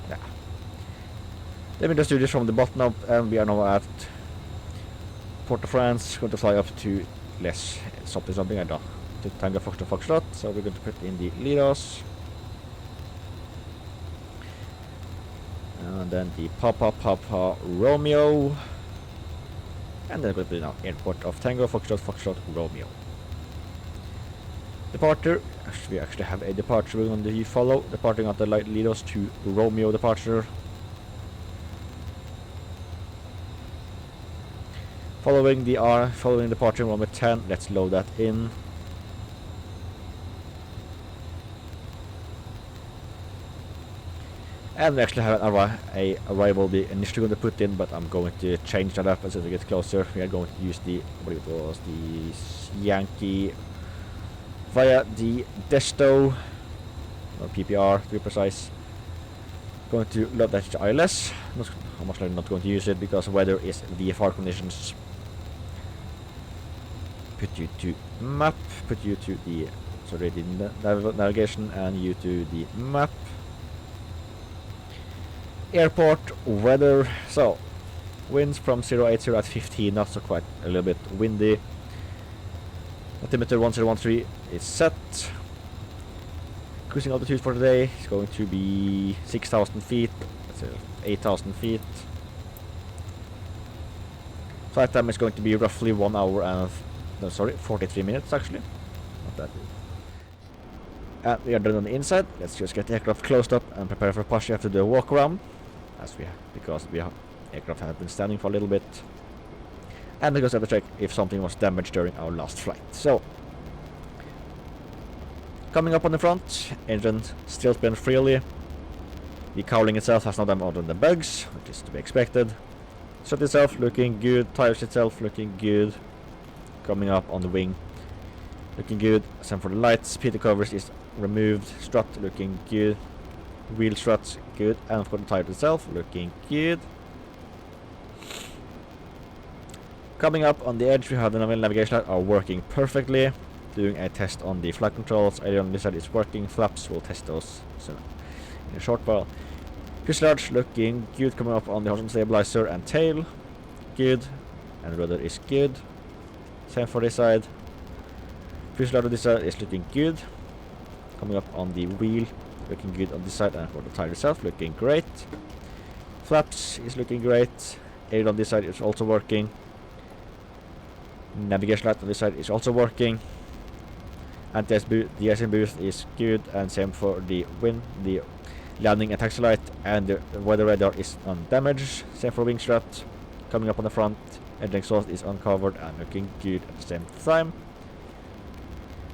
Yeah. Let me just do this from the bottom up, and we are now at Port-au-France. Going to fly up to something I don't. To Tango Foxtrot, so we're going to put in the LEADOS. And then the Papa Romeo. And then we're going to be now airport of Tango Foxtrot Romeo. Departure. We actually have a departure we're going to follow. Departing at the LEADOS to Romeo departure. Following departure Romeo 10. Let's load that in. And we actually have a arrival we initially going to put in, but I'm going to change that up as we get closer. We are going to use the Yankee via the Desto, or PPR to be precise. Going to load that to ILS. I'm most likely not going to use it because weather is VFR conditions. Put you to map, put you to the navigation, and you to the map. Airport weather. So winds from 080 at 15 knots, so quite a little bit windy. Altimeter 1013 is set. Cruising altitude for today is going to be 6,000 feet. That's 8,000 feet. Flight time is going to be roughly 1 hour and 43 minutes actually. Not that good. And we are done on the inside. Let's just get the aircraft closed up and prepare for push after the walk around. Because aircraft have been standing for a little bit. And because I have to check if something was damaged during our last flight. So Coming up on the front, engine still spin freely. The cowling itself has not done more than the bugs, which is to be expected. Strut itself looking good, tires itself looking good. Coming up on the wing, looking good. Same for the lights, Peter covers is removed, strut looking good. Wheel struts good, and for the tire itself looking good. Coming up on the edge, we have the navigation lights are working perfectly. Doing a test on the flight controls. Aileron this side is working. Flaps, we'll test those soon in a short while. Fuselage looking good. Coming up on the horizontal stabilizer and tail, good. And rudder is good. Same for this side. Fuselage on this side is looking good. Coming up on the wheel, looking good on this side, and for the tire itself looking great. Flaps is looking great. Aileron on this side is also working. Navigation light on this side is also working. And the DSM boost is good, and same for the wind, the landing and taxi light, and the weather radar is undamaged. Same for wing strut. Coming up on the front, engine exhaust is uncovered and looking good at the same time.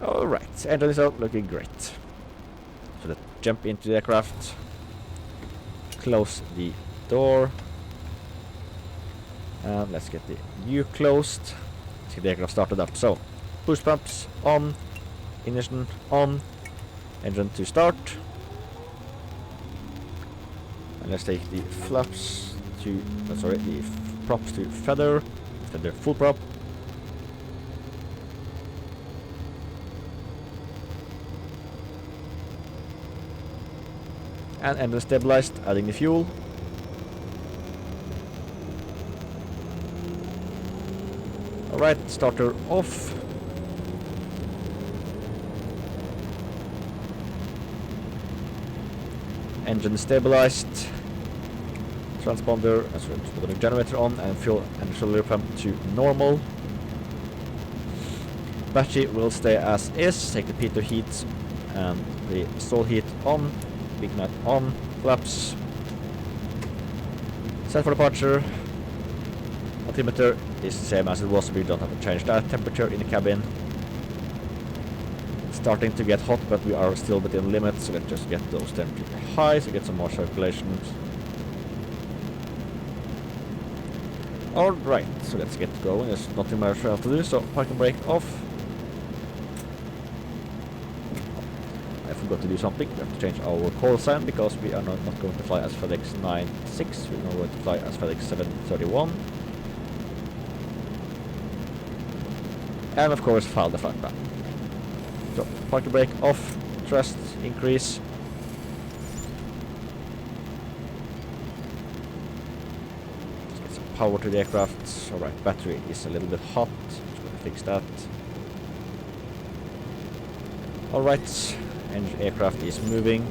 Alright, engine is out, looking great. So let's jump into the aircraft. Close the door. And let's get the view closed. Let's get the aircraft started up. So, boost pumps on. Ignition on, engine to start, and let's take the flaps to, the props to feather full prop, and engine stabilized, adding the fuel. Alright, starter off. Engine stabilized. Transponder, the generator on, and fuel and auxiliary pump to normal. Battery will stay as is. Take the pitot heat and the stall heat on. Big nut on. Flaps. Set for departure. Altimeter is the same as it was. We don't have to change that. Temperature in the cabin. Starting to get hot, but we are still within limits, so let's just get those temperatures high so get some more circulations. Alright, so let's get going. There's nothing much else to do, so parking brake off. I forgot to do something. We have to change our call sign because we are not going to fly as Fedex 96, we're now going to fly as Fedex 731. And of course file the flight plan. So, parking brake off, thrust increase. Let's get some power to the aircraft. Alright, battery is a little bit hot. Just going to fix that. Alright, aircraft is moving.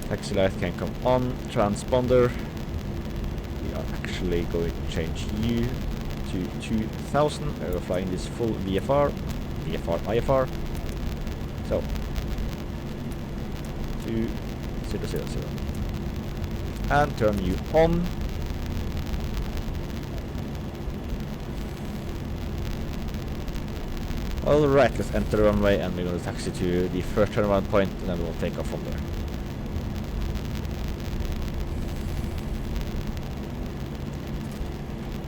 Taxi light can come on, transponder. We are actually going to change U to 2000. We're flying this full VFR, IFR. So, 2000. And turn U on. Alright, let's enter the runway and we're going to taxi to the first turnaround point and then we'll take off from there.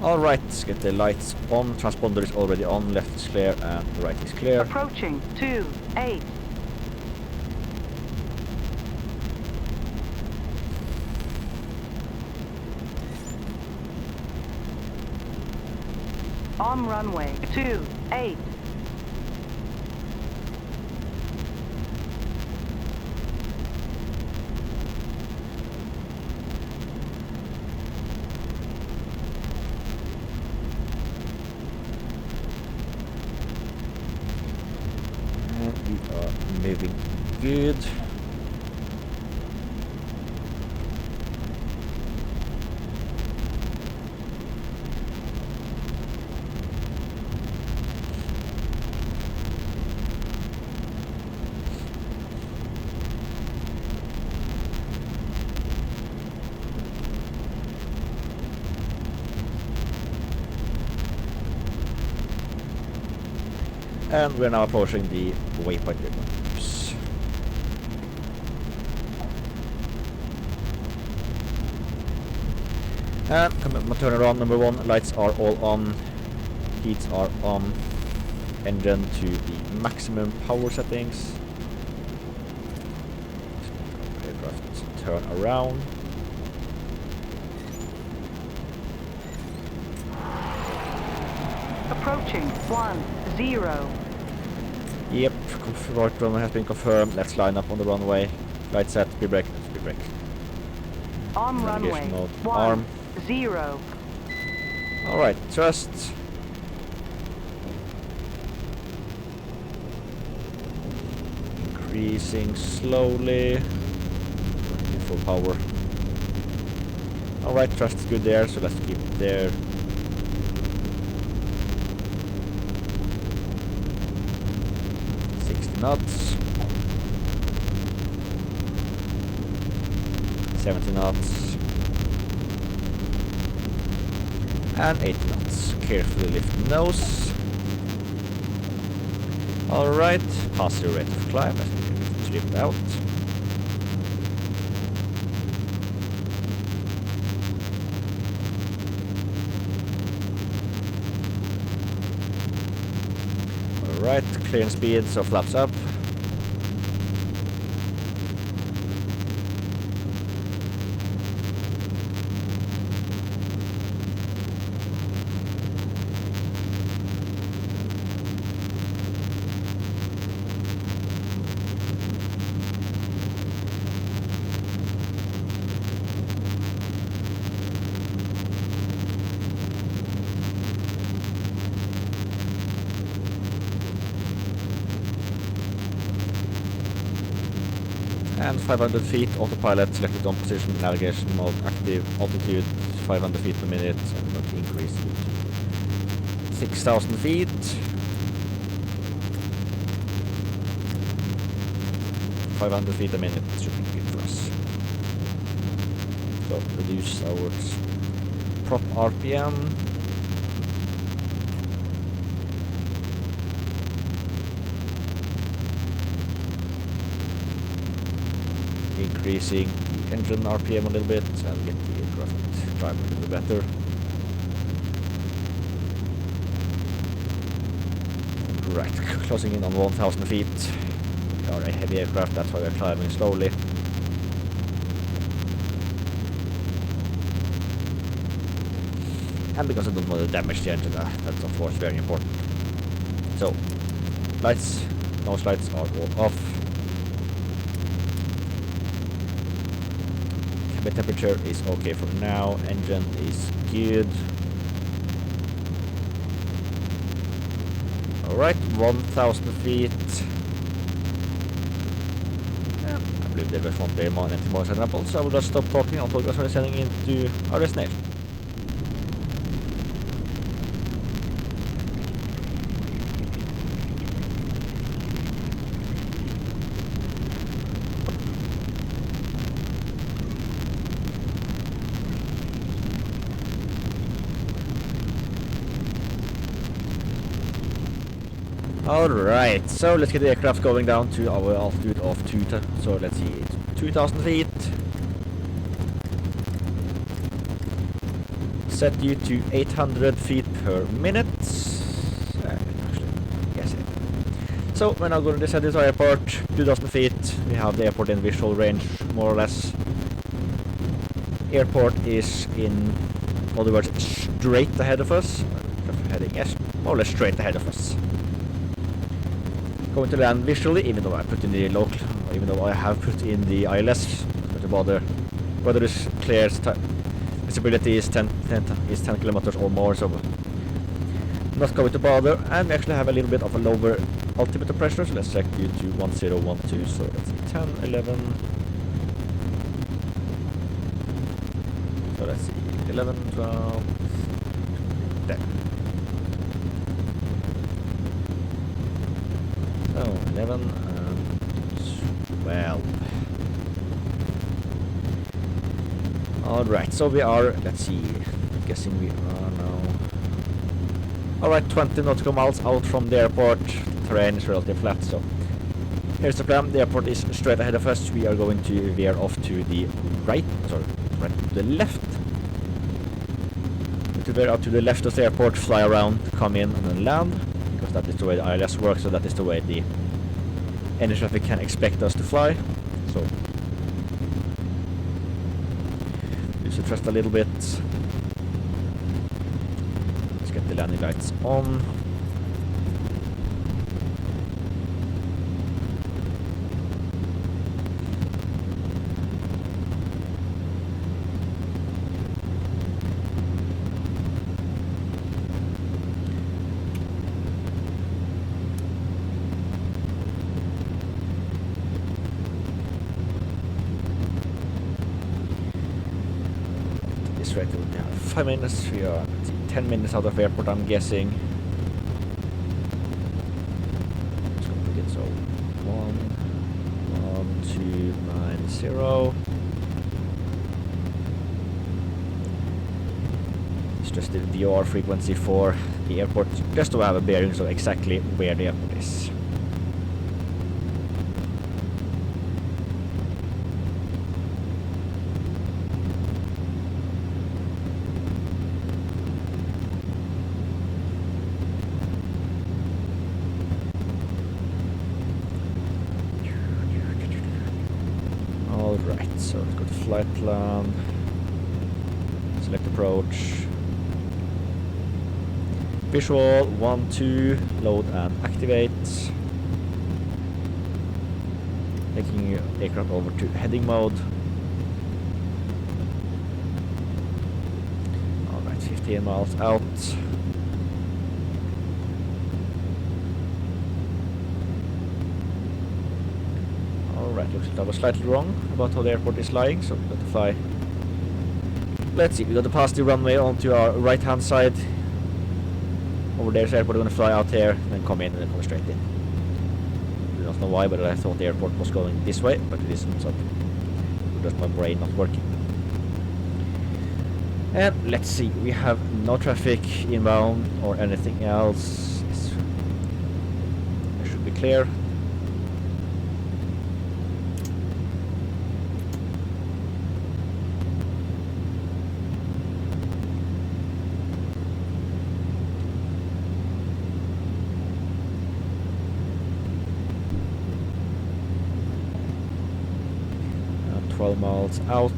Alright, let's get the lights on. Transponder is already on, left is clear and the right is clear. Approaching 28. On runway 28. We are moving good. And we're now approaching the waypoint. Oops. And I'm gonna turn around. Number 1, lights are all on. Heats are on. Engine to the maximum power settings. Aircraft turn around. Approaching 10. Yep, right runway has been confirmed. Let's line up on the runway. Right set, speed brake, speed brake. On Navigation runway mode, arm. 10. Alright, thrust. Increasing slowly. Full power. Alright, thrust is good there, so let's keep it there. Knots, 70 knots, and 80 knots. Carefully lift nose. Alright, pass the rate of climb as we get tripped out. Alright, clearing speed, so flaps up. And 500 feet, autopilot, selected on position, navigation mode, active, altitude 500 feet per minute, and not increase to 6,000 feet. $500 feet a minute should be good for us. So reduce our prop RPM. Increasing the engine RPM a little bit and get the aircraft drive a little bit better. Right, closing in on 1,000 feet. We are a heavy aircraft, that's why we're climbing slowly. And because I don't want to damage the engine, that's of course very important. So, lights, nose lights are all off. The temperature is okay for now, engine is good. Alright, 1,000 feet. Yeah, I believe there won't be anything more set up, so I will just stop talking until we are sending into our destination. Alright, so let's get the aircraft going down to our altitude of 2,000 feet. Set you to 800 feet per minute. Yes. So we're now going to descend this airport, 2,000 feet. We have the airport in visual range, more or less. Airport is in other words straight ahead of us. Heading more or less straight ahead of us. Going to land visually, even though I put in the local, even though I have put in the ILS, but the weather is clear, visibility is 10 kilometers or more, so not going to bother. And we actually have a little bit of a lower altimeter pressure, so let's check you to 1012. So let's see, 10, 11. So let's see, 11, 12, 10. Oh, 11 and 12. Alright, so we are, let's see, I'm guessing we are now... Alright, 20 nautical miles out from the airport. terrain is relatively flat. So here's the plan. The airport is straight ahead of us. We are going to veer off to the right, sorry, right to the left. To veer out to the left of the airport, fly around, come in, and then land. Because that is the way the ILS works, so that is the way the any traffic can expect us to fly. So use the thrust a little bit. Let's get the landing lights on. Right, we have 5 minutes. We are 10 minutes out of airport, I'm guessing. Let's go put it so 1290. It's just the VOR frequency for the airport, just to have a bearing so exactly where the airport is. Alright, so let's go to flight plan, select approach, visual, 1, 2, load and activate, taking your aircraft over to heading mode. Alright, 15 miles out. Alright, looks like I was slightly wrong about how the airport is lying, so we got to fly. Let's see, we got to pass the runway onto our right hand side. Over there's the airport, we're going to fly out here, then come in and then come straight in. I do not know why, but I thought the airport was going this way, but it isn't, so just my brain not working. And let's see, we have no traffic inbound or anything else. It should be clear. And 12 miles out.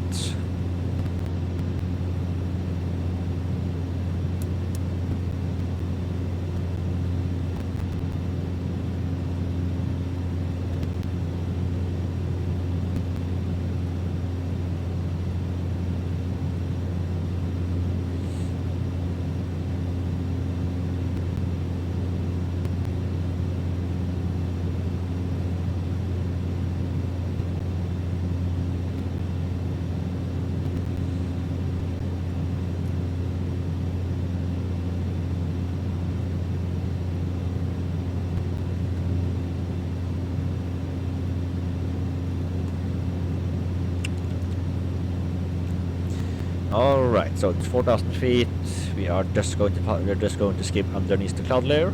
All right, so it's 4,000 feet. We are just going to skip underneath the cloud layer.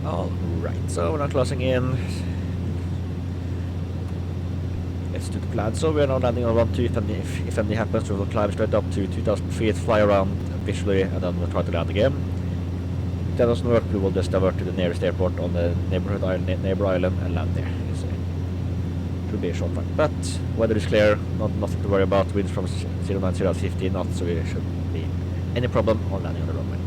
Alright, so we're now closing in. Let's do the plan. So we're now landing on 1-2. If anything happens, we will climb straight up to 2,000 feet, fly around visually, and then we'll try to land again. If that doesn't work, we will just divert to the nearest airport on the neighbor island and land there. It will be a short flight. But weather is clear, nothing to worry about. Winds from 090 at 15 knots, so there shouldn't be any problem on landing on the runway.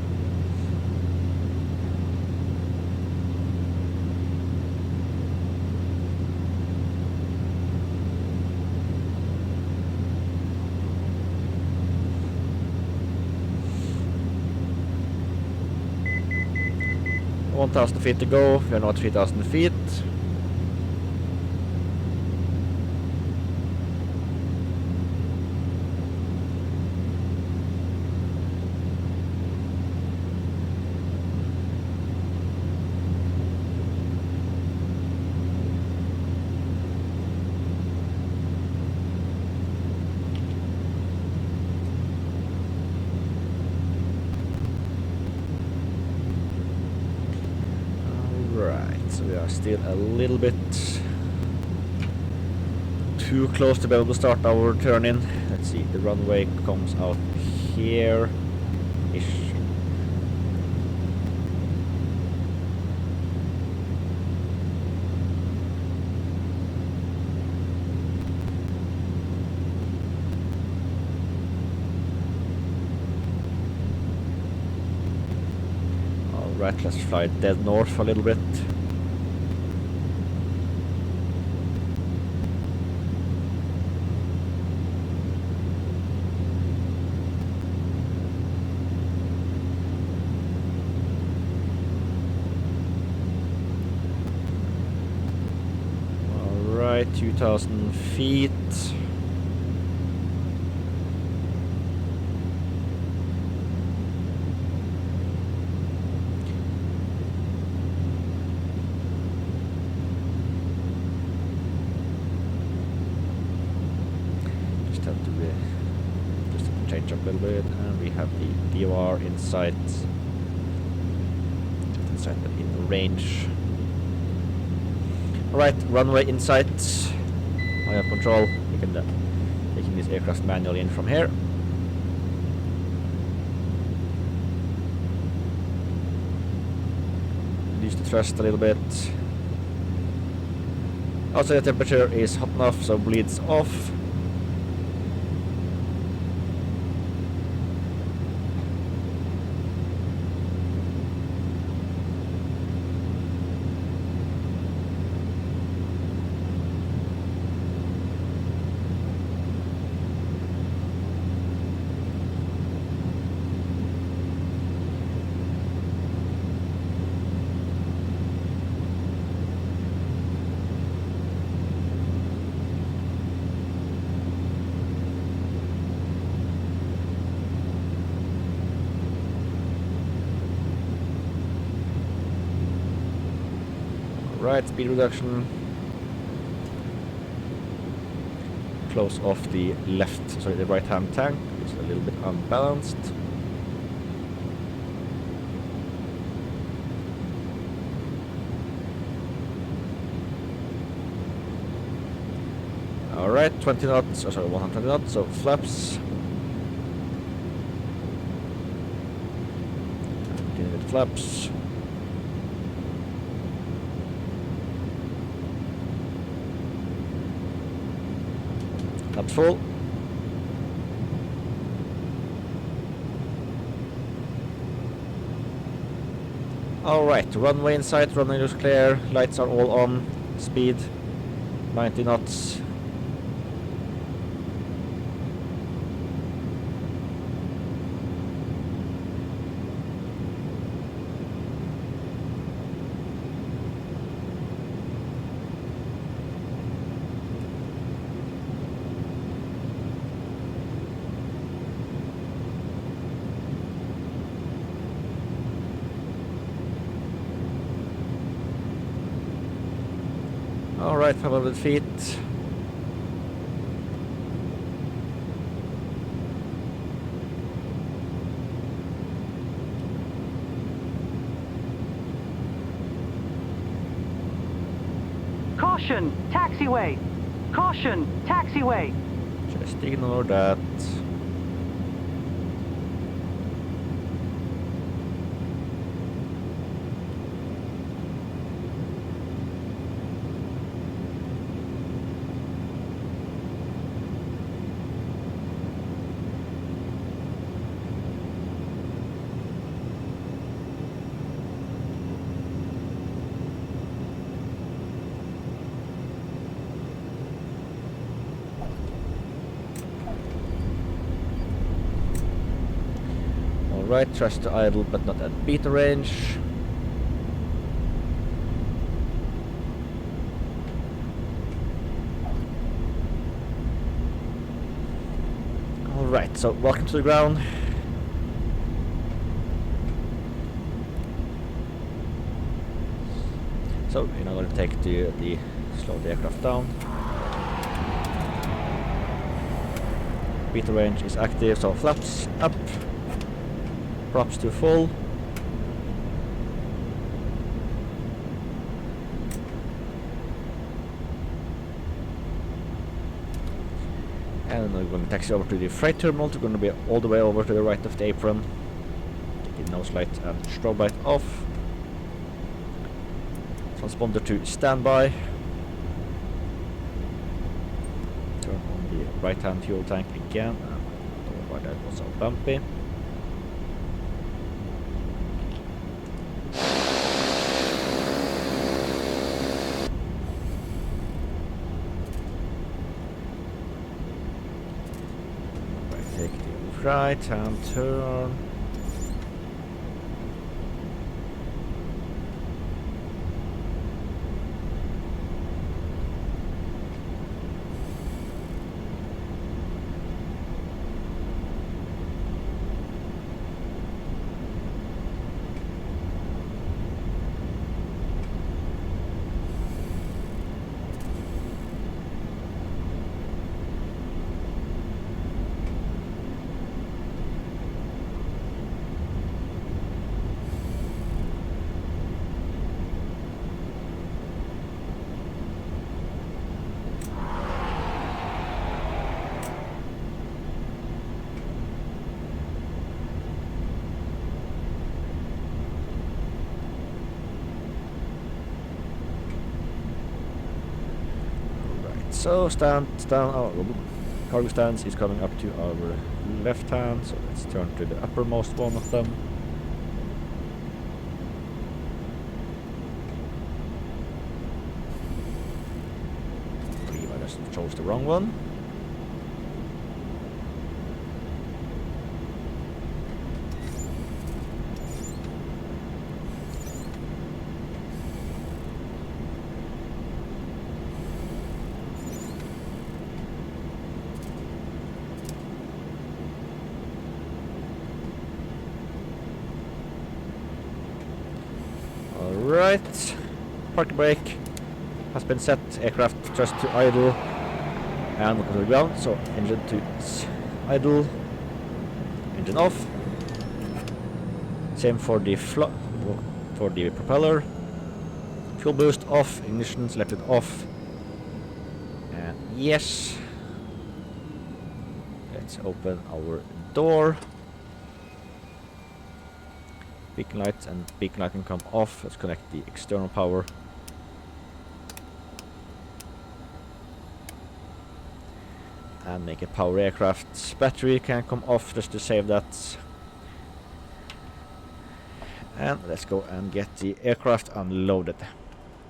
1,000 feet to go. We are now at 3,000 feet. So we are still a little bit too close to be able to start our turn in. Let's see, the runway comes out here-ish. Alright, let's fly dead north a little bit. Alright, 2,000 feet. Just change up a little bit, and we have the DOR in sight. But in range. Alright, runway in sight. I have control. We can taking this aircraft manually in from here. Reduce the thrust a little bit. Outside the temperature is hot enough, so bleeds off. Right, speed reduction. Close off the the right hand tank. It's a little bit unbalanced. Alright, 20 knots, 120 knots, so flaps. Continue with flaps. Flaps full. Alright, runway in sight, runway looks clear, lights are all on, speed 90 knots. Alright, 500 feet. Caution, taxiway. Caution, taxiway. Just ignore that. Alright, thrust to idle but not at beta range. Alright, so welcome to the ground. So we're now going to take slow the aircraft down. Beta range is active, so flaps up, props to full. And we're going to taxi over to the freight terminal. We're going to be all the way over to the right of the apron. Take the nose light and strobe light off. Transponder to standby. Turn on the right hand fuel tank again. I don't know why that was so bumpy. Take the right hand turn. So cargo stands is coming up to our left hand, so let's turn to the uppermost one of them. I believe I just chose the wrong one. Alright, parking brake has been set, aircraft just to idle, and welcome to the ground, so engine to idle, engine off, same for the propeller, fuel boost off, ignition selected off, and yes, let's open our door. Beacon lights and beacon light can come off. Let's connect the external power. And make a power aircraft. Battery can come off just to save that. And let's go and get the aircraft unloaded.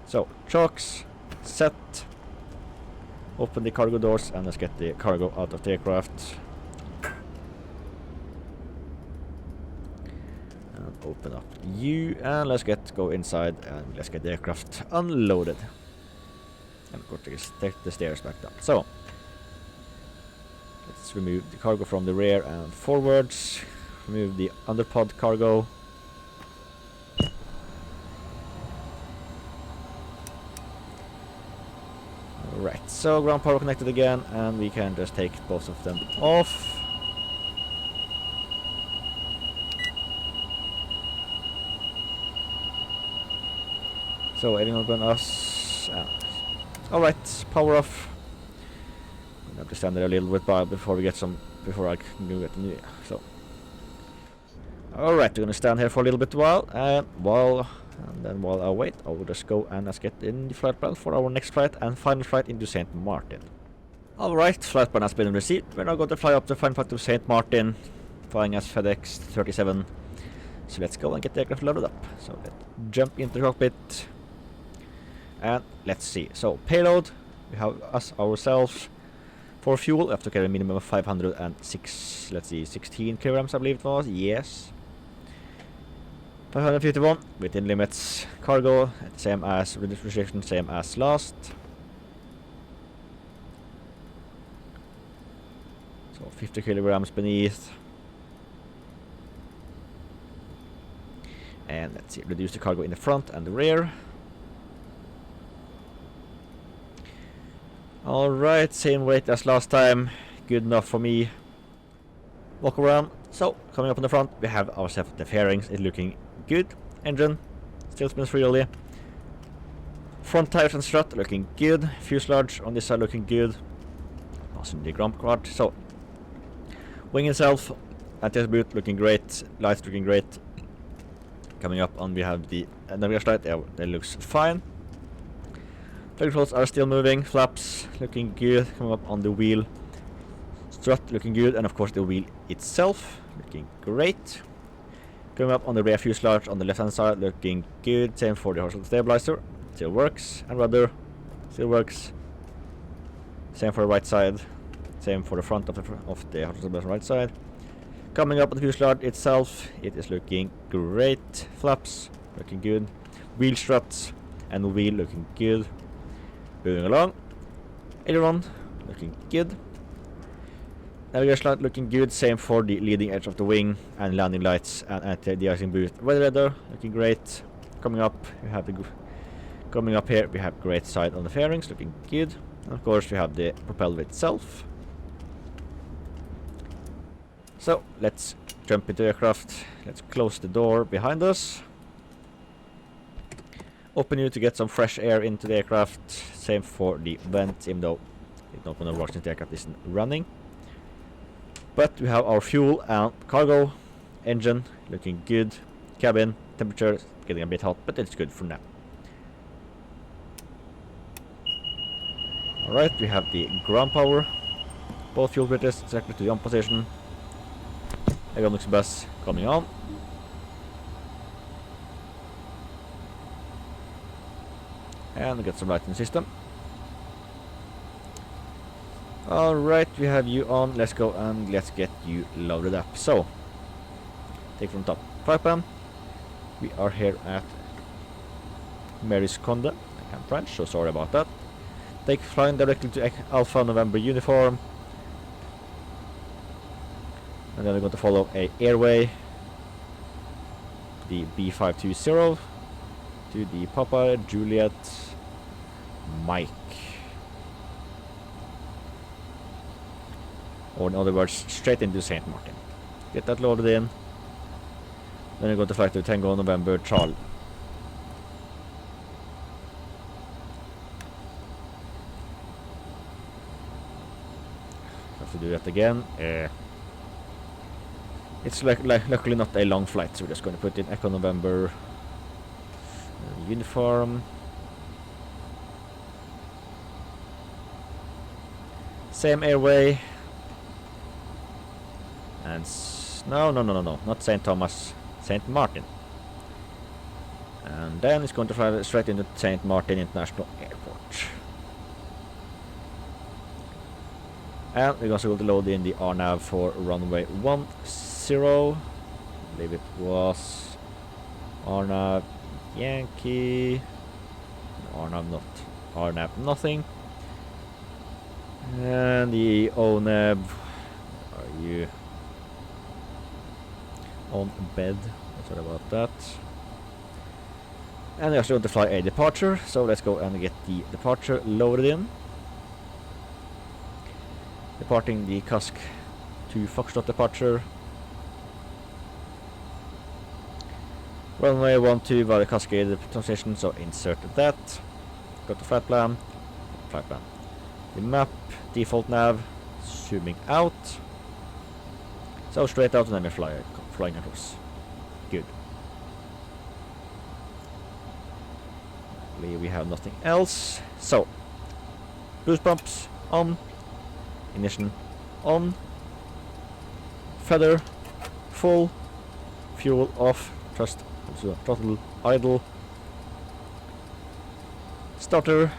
So, chocks set. Open the cargo doors and let's get the cargo out of the aircraft. Open up U and let's go inside and let's get the aircraft unloaded. And of course take the stairs back down. So let's remove the cargo from the rear and forwards. Remove the underpod cargo. Alright, so ground power connected again and we can just take both of them off. So aiming on us. Alright, power off. I'm gonna have to stand there a little bit before I can do it. So alright, we're gonna stand here for a little bit while I wait, I will just go and let's get in the flight plan for our next flight and final flight into St. Martin. Alright, flight plan has been received. We're now going to fly up the final flight to St. Martin, flying as Fedex 37. So let's go and get the aircraft loaded up. So let's jump into the cockpit. And let's see. So payload, we have ourselves. For fuel, we have to carry a minimum of 506. Let's see, 16 kilograms, I believe it was. Yes. 551 within limits. Cargo, same as restriction, same as last. So 50 kilograms beneath. And let's see, reduce the cargo in the front and the rear. Alright, same weight as last time. Good enough for me. Walk around. So, coming up on the front, we have ourselves the fairings. It's looking good. Engine still spins freely. Front tires and strut looking good. Fuselage on this side looking good. Passing the ground part. So, wing itself, anti-air boot looking great. Lights looking great. Coming up on, we have the navigation light. Yeah, that looks fine. Flag controls are still moving. Flaps looking good. Coming up on the wheel. Strut looking good, and of course the wheel itself looking great. Coming up on the rear fuselage on the left hand side looking good. Same for the horizontal stabilizer, still works, and rudder still works. Same for the right side, same for the front of the horizontal stabilizer right side. Coming up on the fuselage itself, it is looking great. Flaps looking good, wheel struts and the wheel looking good. Moving along, aileron looking good. Navigation light looking good, same for the leading edge of the wing, and landing lights and anti-de-icing boot. Weather radar looking great. Coming up, we have coming up here, we have great sight on the fairings, looking good. And of course, we have the propeller itself. So let's jump into the aircraft. Let's close the door behind us. Open you to get some fresh air into the aircraft. Same for the vents, even though it's not going to work since the aircraft isn't running. But we have our fuel and cargo. Engine looking good. Cabin temperature getting a bit hot, but it's good for now. Alright, we have the ground power. Both fuel filters selected to the on position. Avionics bus coming on. And we get some light in the system. Alright, we have you on. Let's go and let's get you loaded up. So, take from top. Flight plan. We are here at Mary's Conde. I can't French, so sorry about that. Take flying directly to Alpha November uniform. And then we're going to follow a airway. The B520 to the Papa Juliet Mike. Or in other words, straight into St. Martin. Get that loaded in. Then we're going to fly to Tango November Charlie. Have to do that again. It's luckily not a long flight, so we're just going to put in Echo November uniform. Same airway. And no, not St. Thomas, St. Martin. And then it's going to fly straight into St. Martin International Airport. And we're also going to load in the RNAV for runway 10. I believe it was RNAV Yankee. RNAV nothing. And the ONAV, are you on bed? Sorry about that. And we're actually going to fly a departure, so let's go and get the departure loaded in. Departing the CASC to Foxtrot departure. Runway 12 via cascade transition, so insert that. Got the flight plan. The map, default nav, zooming out. So straight out and then we're flying across. Good. We have nothing else. So, boost pumps on. Ignition on. Feather full. Fuel off. Throttle idle. Starter.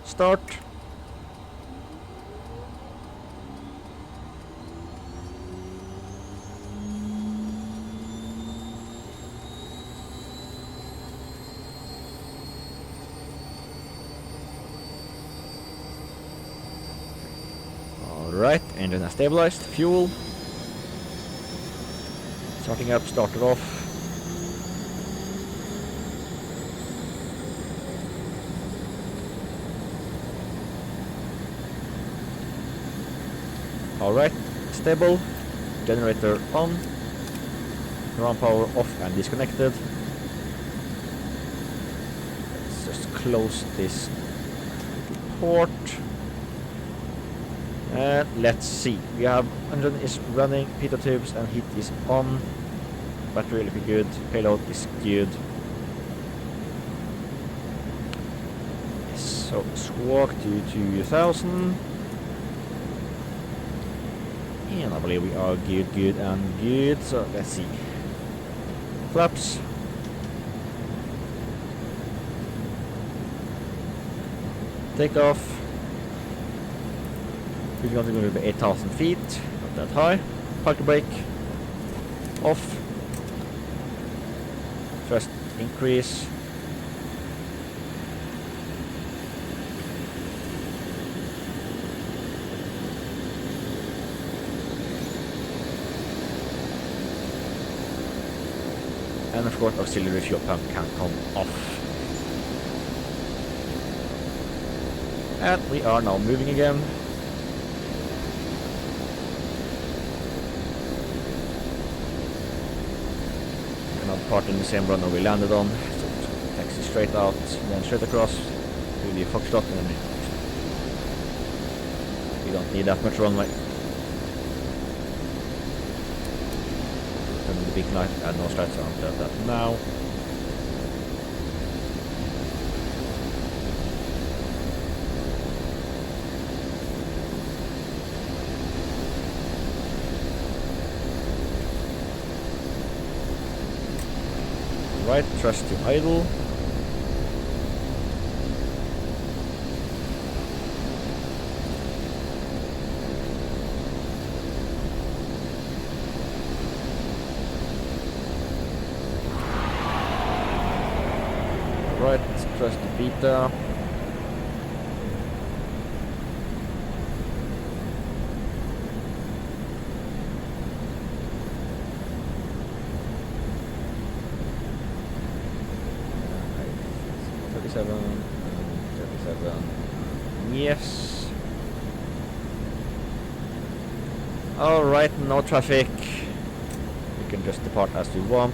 Start. Alright, engine has stabilized. Fuel. Starting up, started off. Alright, stable. Generator on. Ground power off and disconnected. Let's just close this port. And let's see. We have engine is running, pitot tubes and heat is on. Battery looking good. Payload is good. So squawk to 2000. And I believe we are good and good. So let's see. Flaps. Take off. We're going to be 8,000 feet, not that high. Parking brake. Off. Thrust increase. And of course auxiliary fuel pump can come off. And we are now moving again. Another part in the same runway we landed on. So taxi straight out, then straight across to the Foxtrot, and then we don't need that much runway. Turn the big light, add no strats, so I'll do that now. Right, thrust to idle. Right, thrust to beta. Yes. Alright, no traffic. We can just depart as we want.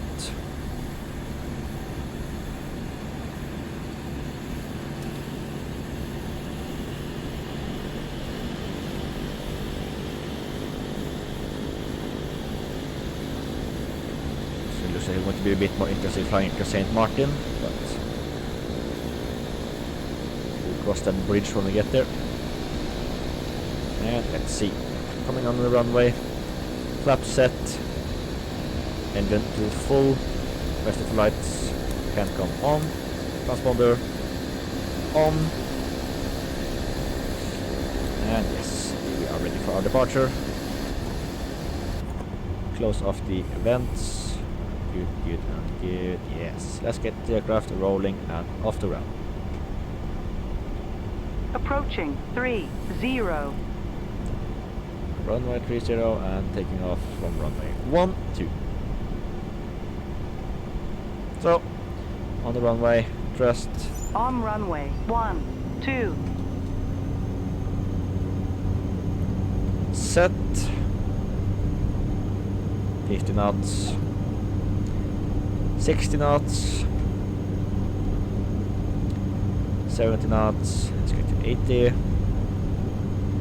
So it looks like it's going to be a bit more interesting flying to St. Martin, but cross that bridge when we get there. And let's see. Coming on the runway. Flap set. Engine to full. Rest of the lights can come on. Transponder on. And yes, we are ready for our departure. Close off the vents. Good and good. Yes. Let's get the aircraft rolling and off the ground. Approaching 30. Runway 30 and taking off from runway 12. So, on the runway, thrust. On runway 12. Set. 50 knots. 60 knots. 70 knots. Let's get to 80.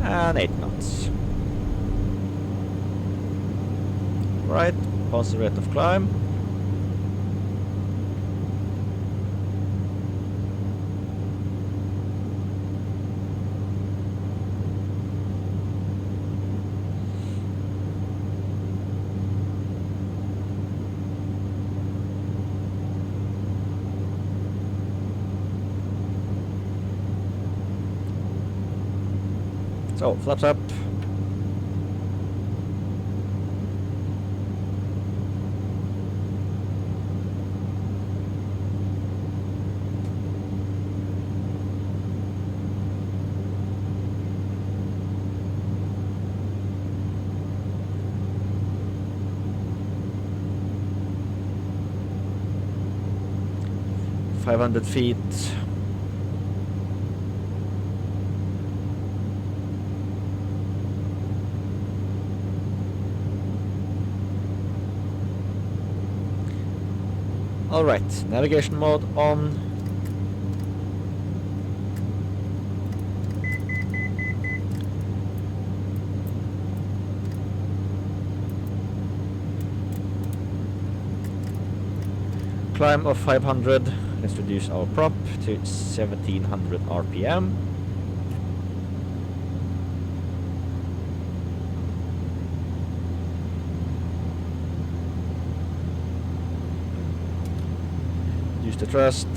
And 8 knots. Right, constant rate of climb. So, flaps up. 500 feet. Alright, navigation mode on. Climb of 500. Let's reduce our prop to 1700 RPM. Use the thrust.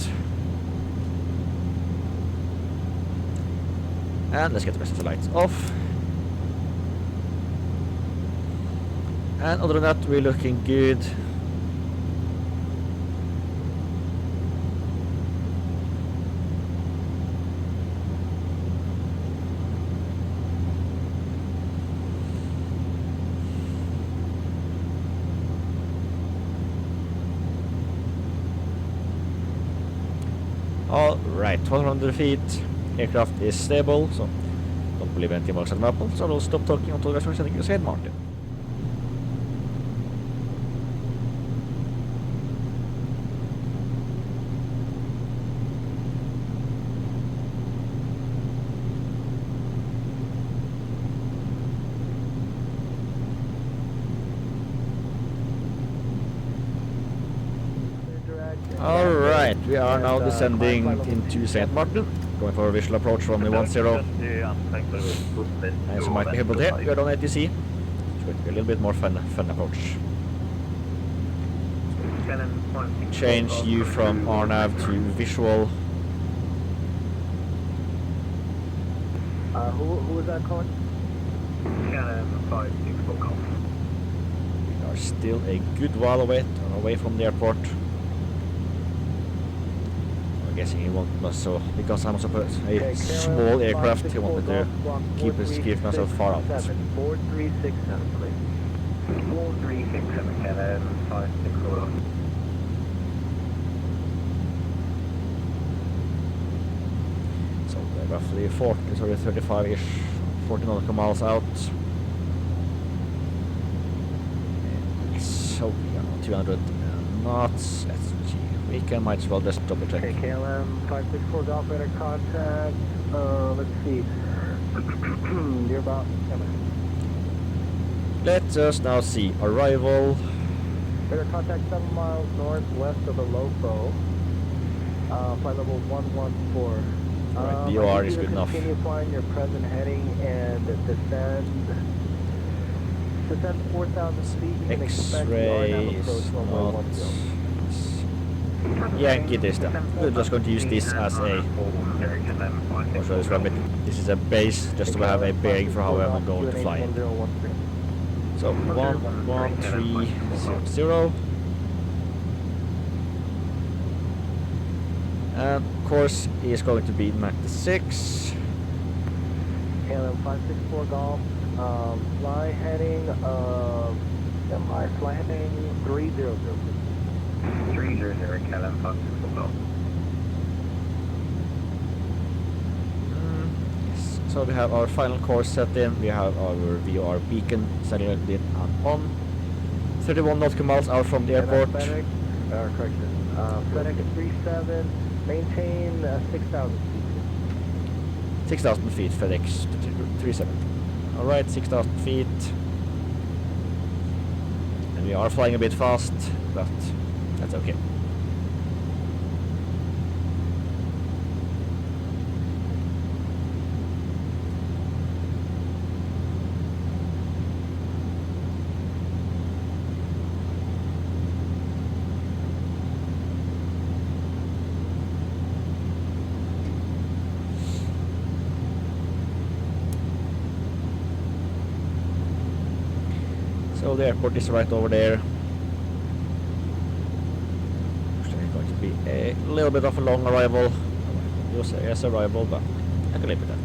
And let's get the rest of the lights off. And other than that, we're looking good. Alright, 1200 feet. Aircraft is stable, so don't believe anything about that map. So I'll stop talking until you guys are sending you said Martin. Alright, we are now descending into St. Martin, going for a visual approach from the 10. As you might be able to hear, we are on ATC. It's going to be a little bit more fun approach. Change you from RNAV to visual. Who was that calling? Canon 564 call. We are still a good while away from the airport. I'm guessing he won't not so because I'm a small aircraft. He wanted to keep myself far out. 4367, please. 4367, Canon 564. So roughly 35-ish, 40 nautical miles out. So we are 200 knots. Let's see. We might as well just double check. Okay, KLM 564 Golf radar contact. Let's see. You're about. Let us now see arrival. Radar contact 7 miles northwest of the LOFO. Flight level 114. Right, BOR is good enough. Continue flying your present heading and descend 4,000 feet. You can expect the RNAV approach not Yankee this then. We're just going to use this as a this is a base just to have a bearing for how I'm going to fly it. So 11300. And course is going to be 96. KLM 564 Golf. Fly heading 300. 300, KLM 564 Golf. Yes. So we have our final course set in. We have our VOR beacon satellite in and on. 31 nautical miles out from the airport. FedEx, correction. FedEx 37. Maintain 6,000 feet. 6,000 feet, FedEx 37. Alright, 6,000 feet. And we are flying a bit fast, but that's okay. So the airport is right over there. It's going to be a little bit of a long arrival. Yes, arrival, but I can live with that.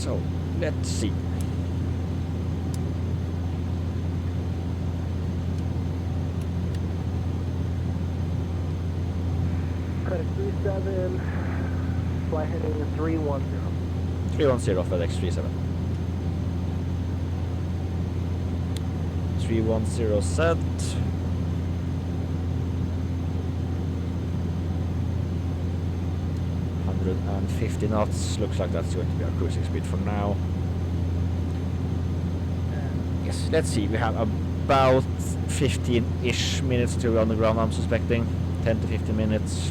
So let's see. Credit 37, fly heading 310. 310 FedEx 37. 310 set. 150 knots. Looks like that's going to be our cruising speed for now. Yes, let's see. We have about 15-ish minutes to be on the ground, I'm suspecting. 10 to 15 minutes.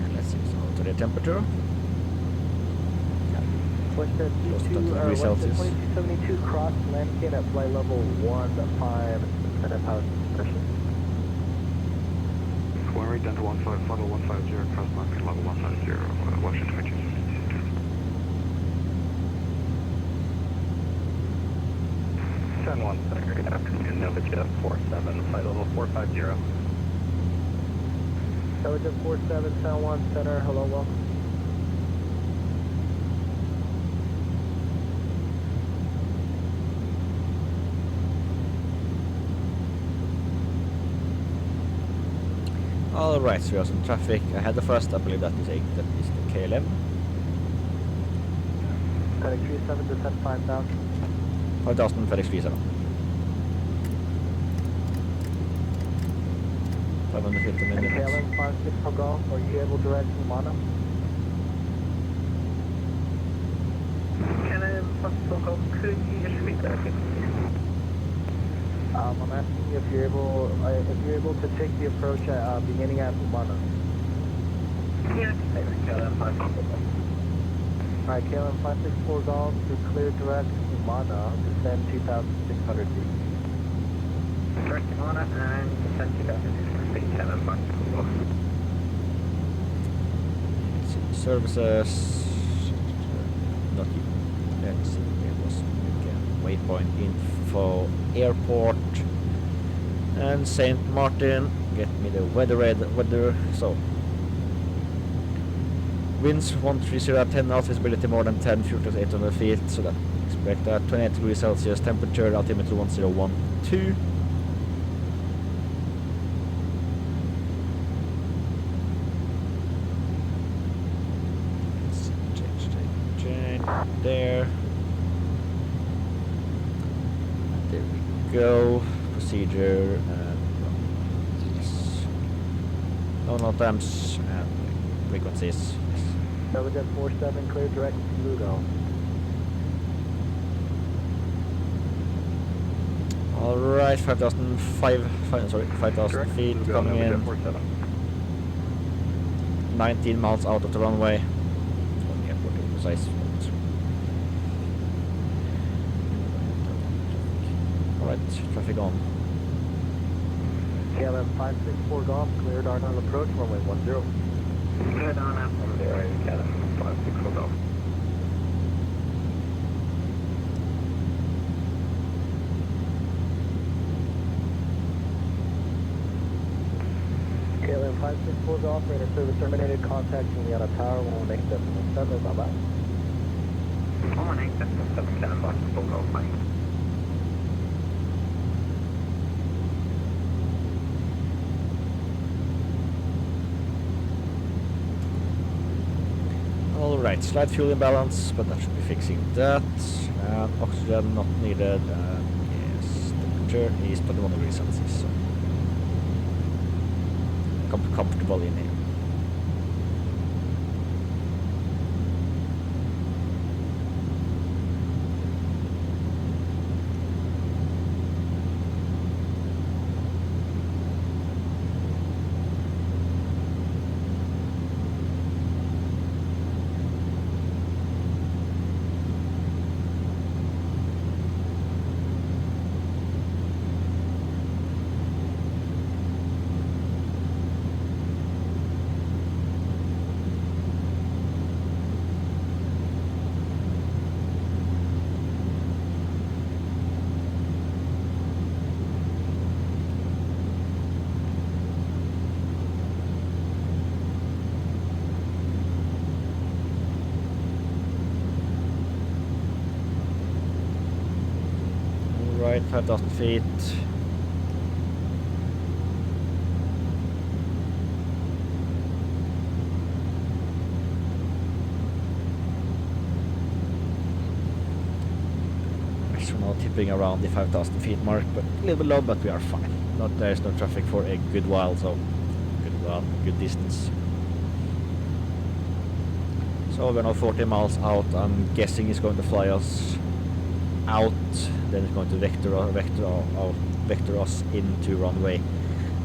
And let's see, so to the temperature. What's that Close to 20 C2, degrees what's the Celsius. 2272 cross landing at flight level 15 and a power pressure? Square right down to 15, level 150, cross market level 150, Washington 22. Sun 1 center, good afternoon, Nova Jet 47, flight level 450. Intelligent 47, Sound 1 center, hello, welcome. Alright, so we have some traffic ahead of us. I believe that is the KLM. Credit 37, descent 5000. 5000 FedEx 37. 550 And minutes. KLM 56 for golf, are you able to direct Humana? KLM 56 for golf, could you repeat that? I'm asking you if you're able to take the approach at beginning at Humana. Yeah, KLM 56 for golf. Alright, KLM 564 golf to clear direct Humana, descend 2,600 feet. Direct Humana and descend 2,600 feet, KLM 56 for golf. Let's see, services. Not you. Let's see. It was waypoint info airport and Saint Martin. Get me the weather. So winds 130 at 10 knots, visibility more than 10, fuel to 800 feet. So that expect that 28 degrees Celsius temperature, altimeter 1012. Change. There we go. Procedure and yes. No temps and frequencies. Yes. Nova Jet 47, clear direct Lugo. Alright, 5,000 feet coming in. 19 miles out of the runway. On the airport to be precise. Alright, traffic on. KLM 564 golf, cleared Arnon approach, runway 10. Good on up from there, KLM 56 for golf. KLM 564 golf, radar service terminated, contact Juliana Tower, 118.7, bye-bye. 118.7, KLM 56 golf, bye. Alright, slight fuel imbalance, but that should be fixing that. Oxygen not needed. Yes, temperature is 21 degrees Celsius. So comfortable in here. Alright, 5,000 feet. So now tipping around the 5,000 feet mark, but a little bit low, but we are fine. There's no traffic for a good while, so good distance. So we're now 40 miles out. I'm guessing it's going to fly us out, then it's going to vector us into runway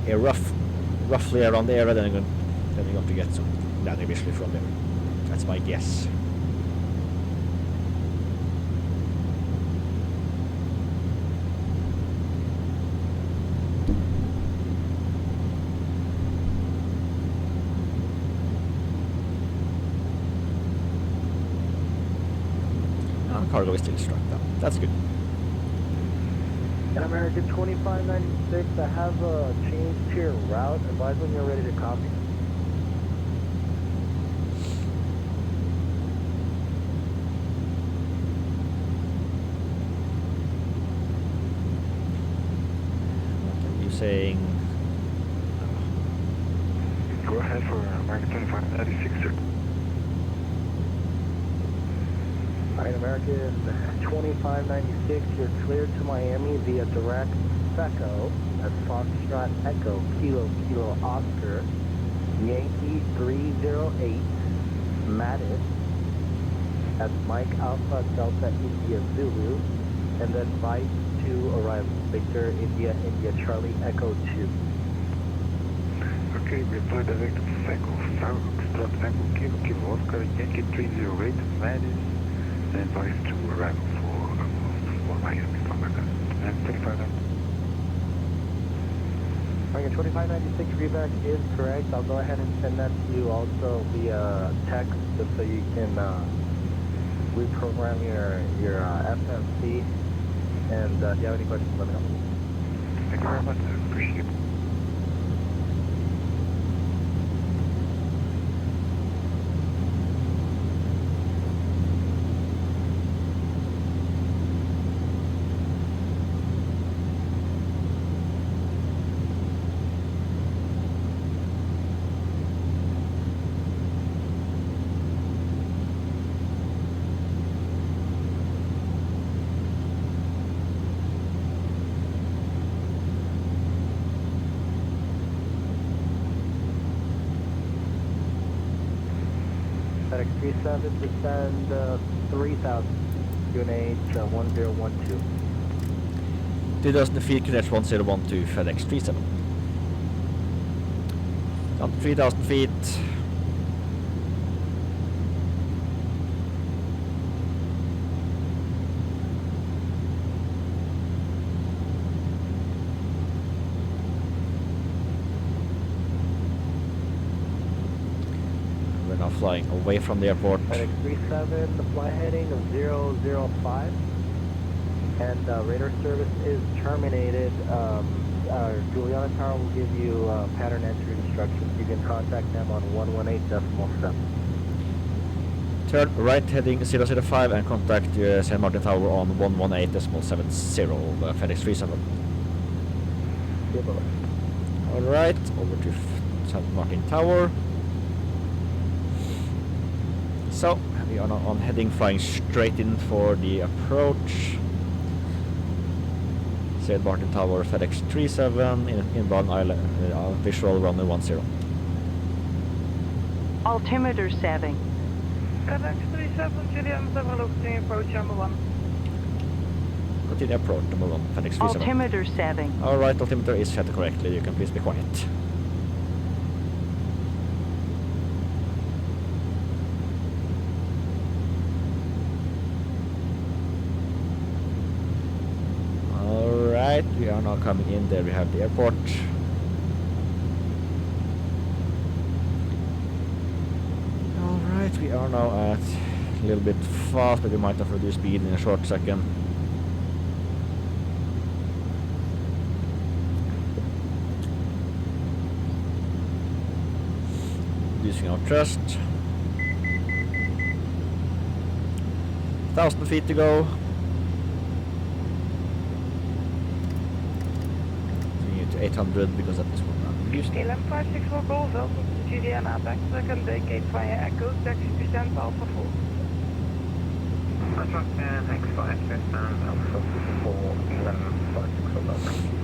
roughly around the area, then we're going to get some landing visually from there. That's my guess. Cargo is still struck down. That's good. And American 2596, I have a change to your route. Advise when you're ready to copy. What are you saying? Go ahead for American 2596, sir. Alright, American 2596, you're cleared to Miami via direct FECO. That's Foxtrot Echo Kilo Kilo Oscar Yankee 308 Mattis. That's Mike Alpha Delta India Zulu. And then Vice to arrival. Victor India India Charlie Echo 2. Okay, reply direct FECO Foxtrot Echo Kilo Kilo Oscar Yankee 308 Mattis. And Vice to arrival for Miami, American. And 25. American 2596 reback is correct. I'll go ahead and send that to you also via text just so you can reprogram your FMC. And if you have any questions, let me know. Thank you very much. I appreciate it. Fedex 37 descend 3000, QNH 1012. 2000 feet, QNH 1012, FedEx 37. Down to 3000 feet. We're now flying away from the airport. FedEx 37, the flight heading of 005. And radar service is terminated. Juliana Tower will give you pattern entry instructions. You can contact them on 118.7. Turn right heading 005 and contact St. Martin Tower on 118.70, FedEx 37. Alright, over to St. Martin Tower. So, we are now on heading, flying straight in for the approach. St. Martin Tower, FedEx 37, inbound island, visual runway 10. Altimeter setting. FedEx 37, Julian 7, looking approach number 1. Continue approach number 1, FedEx 37. Altimeter setting. Alright, altimeter is set correctly, you can please be quiet. Alright, we are now coming in, there we have the airport. Alright, we are now at a little bit fast, but we might have reduced speed in a short second. Reducing our thrust. 1,000 feet to go. 800 because that is what I'm used to. KLM 564 Golf, welcome to GDN APEX, second decade via Echo, taxi descent Alpha 4. Contract and X5, and Alpha 4, 11, 564 Golf.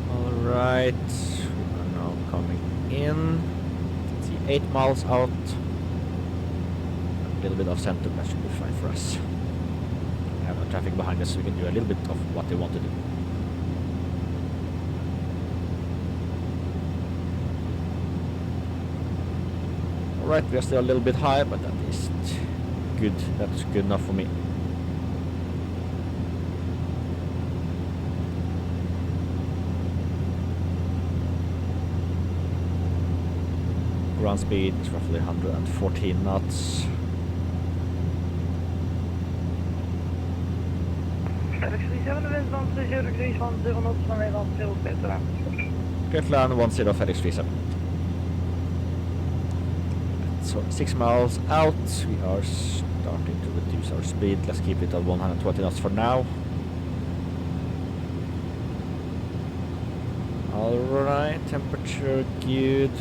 Alright, we are now coming in. Let's see, 8 miles out. A little bit of center, that should be fine for us. We have no traffic behind us, so we can do a little bit of what they want to do. Alright, we are still a little bit high, but that is good. That's good enough for me. Ground speed is roughly 114 knots. Fedex 37, de wind van 30 degrees van 0 knots van Nederland, 0 meter. Clear land 10 Fedex 37. So 6 miles out, we are starting to reduce our speed. Let's keep it at 120 knots for now. Alright, temperature good.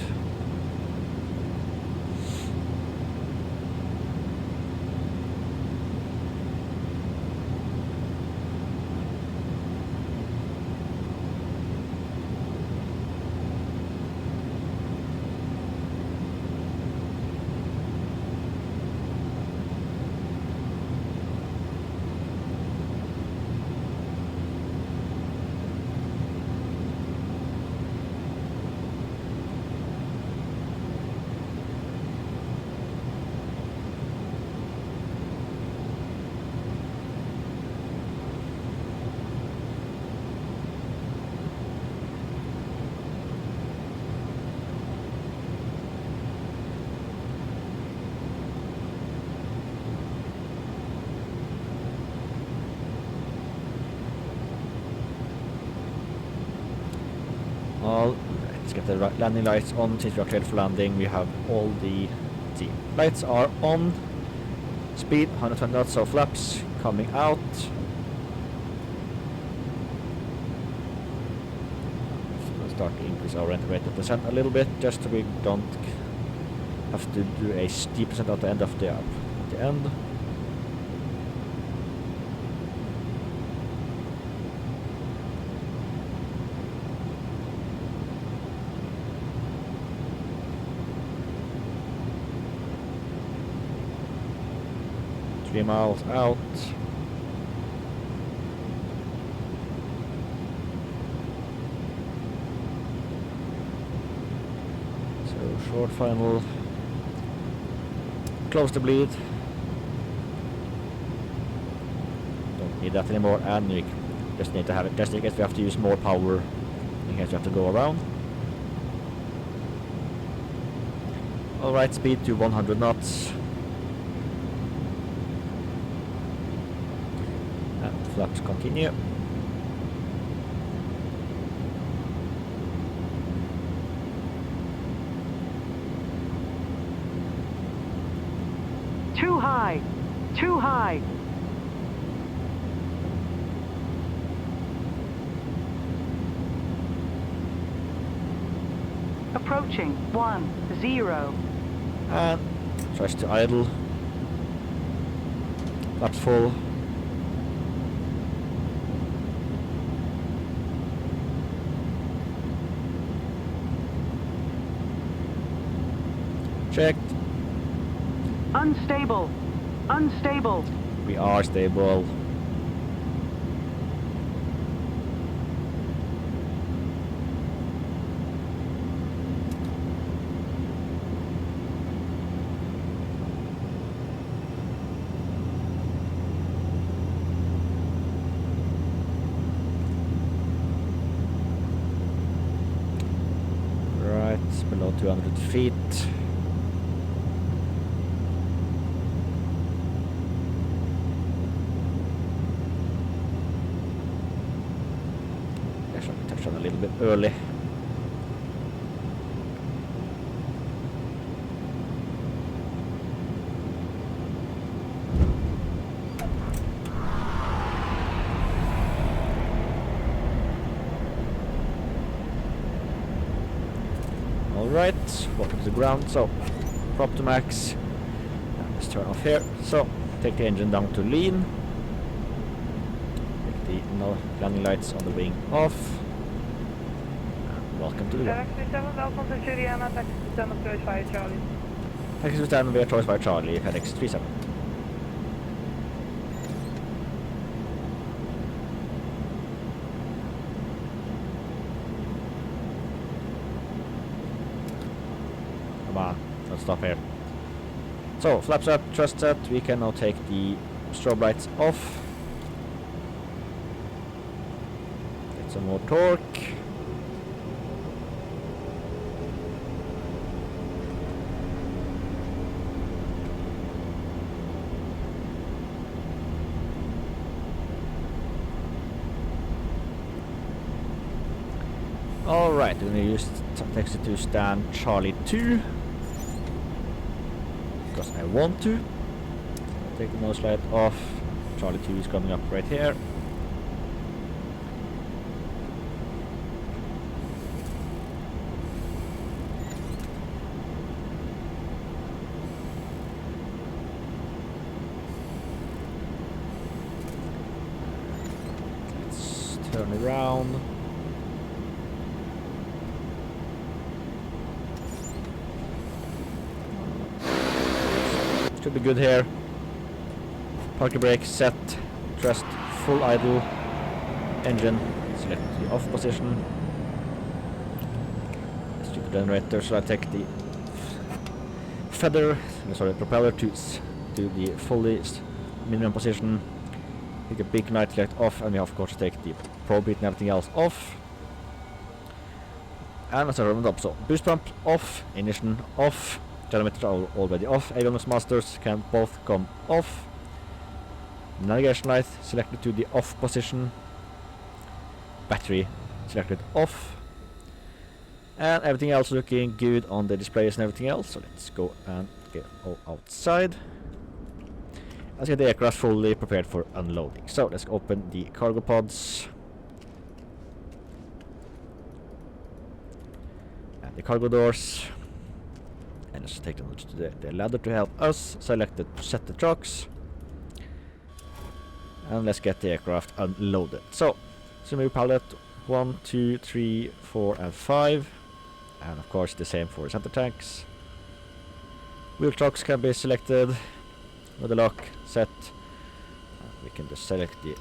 Let's get the landing lights on. Since we are cleared for landing, we have all the lights are on. Speed 120 knots, so flaps coming out. So we'll start to increase our rate of descent a little bit, just so we don't have to do a steep descent at the end of the end. Miles out. So short final. Close the bleed. Don't need that anymore, and we just need to have it just in case we have to use more power in case we have to go around. Alright, speed to 100 knots. Flaps continue. Too high. Too high. Approaching 10. And tries to idle. Flaps full. Checked. Unstable. Unstable. We are stable. Right, it's below 200 feet. Touch on a little bit early. Alright, welcome to the ground, so prop to max. Let's turn off here. So take the engine down to lean. Take the no landing lights on the wing off. Welcome to the ground. Fedex 37, welcome to Juliana, taxi to stand up Choice Fire Charlie. Taxi to stand via Choice Fire Charlie, Fedex 37. Come on, let's stop here. So, flaps up, thrust set, we can now take the strobe lights off. Get some more torque. Alright, we're gonna use taxi to stand Charlie 2. Because I want to. Take the nose light off. Charlie 2 is coming up right here. Let's turn around. Should be good here. Parking brake set, thrust full idle, engine select the off position. Stupid generator, so I take the propeller to the fully minimum position. Take a big night light off, and we of course take the probe heat and everything else off. And let's warm it up. So boost pump off, ignition off. Telemeters are already off. Avionics masters can both come off. Navigation light selected to the off position. Battery selected off. And everything else looking good on the displays and everything else. So let's go and get outside. Let's get the aircraft fully prepared for unloading. So let's open the cargo pods. And the cargo doors. And let's take them to the ladder to help us select set the trucks. And let's get the aircraft unloaded. So move pallet 1, 2, 3, 4 and 5. And of course the same for center tanks. Wheel trucks can be selected with the lock set. We can just select the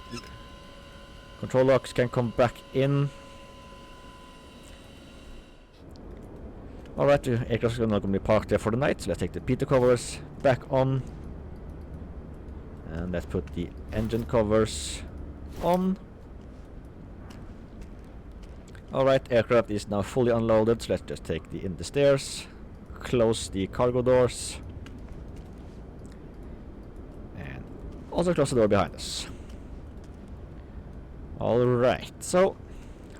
control locks can come back in. Alright, the aircraft is not going to be parked there for the night, so let's take the pitot covers back on. And let's put the engine covers on. Alright, aircraft is now fully unloaded, so let's just take in the stairs, close the cargo doors, and also close the door behind us. Alright, so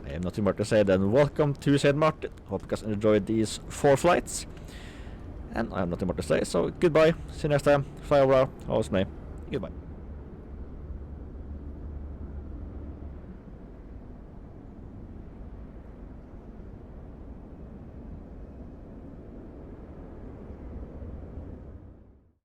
I have nothing more to say than welcome to St. Martin. Hope you guys enjoyed these 4 flights. And I have nothing more to say, so goodbye, see you next time, fly over, how's me, goodbye.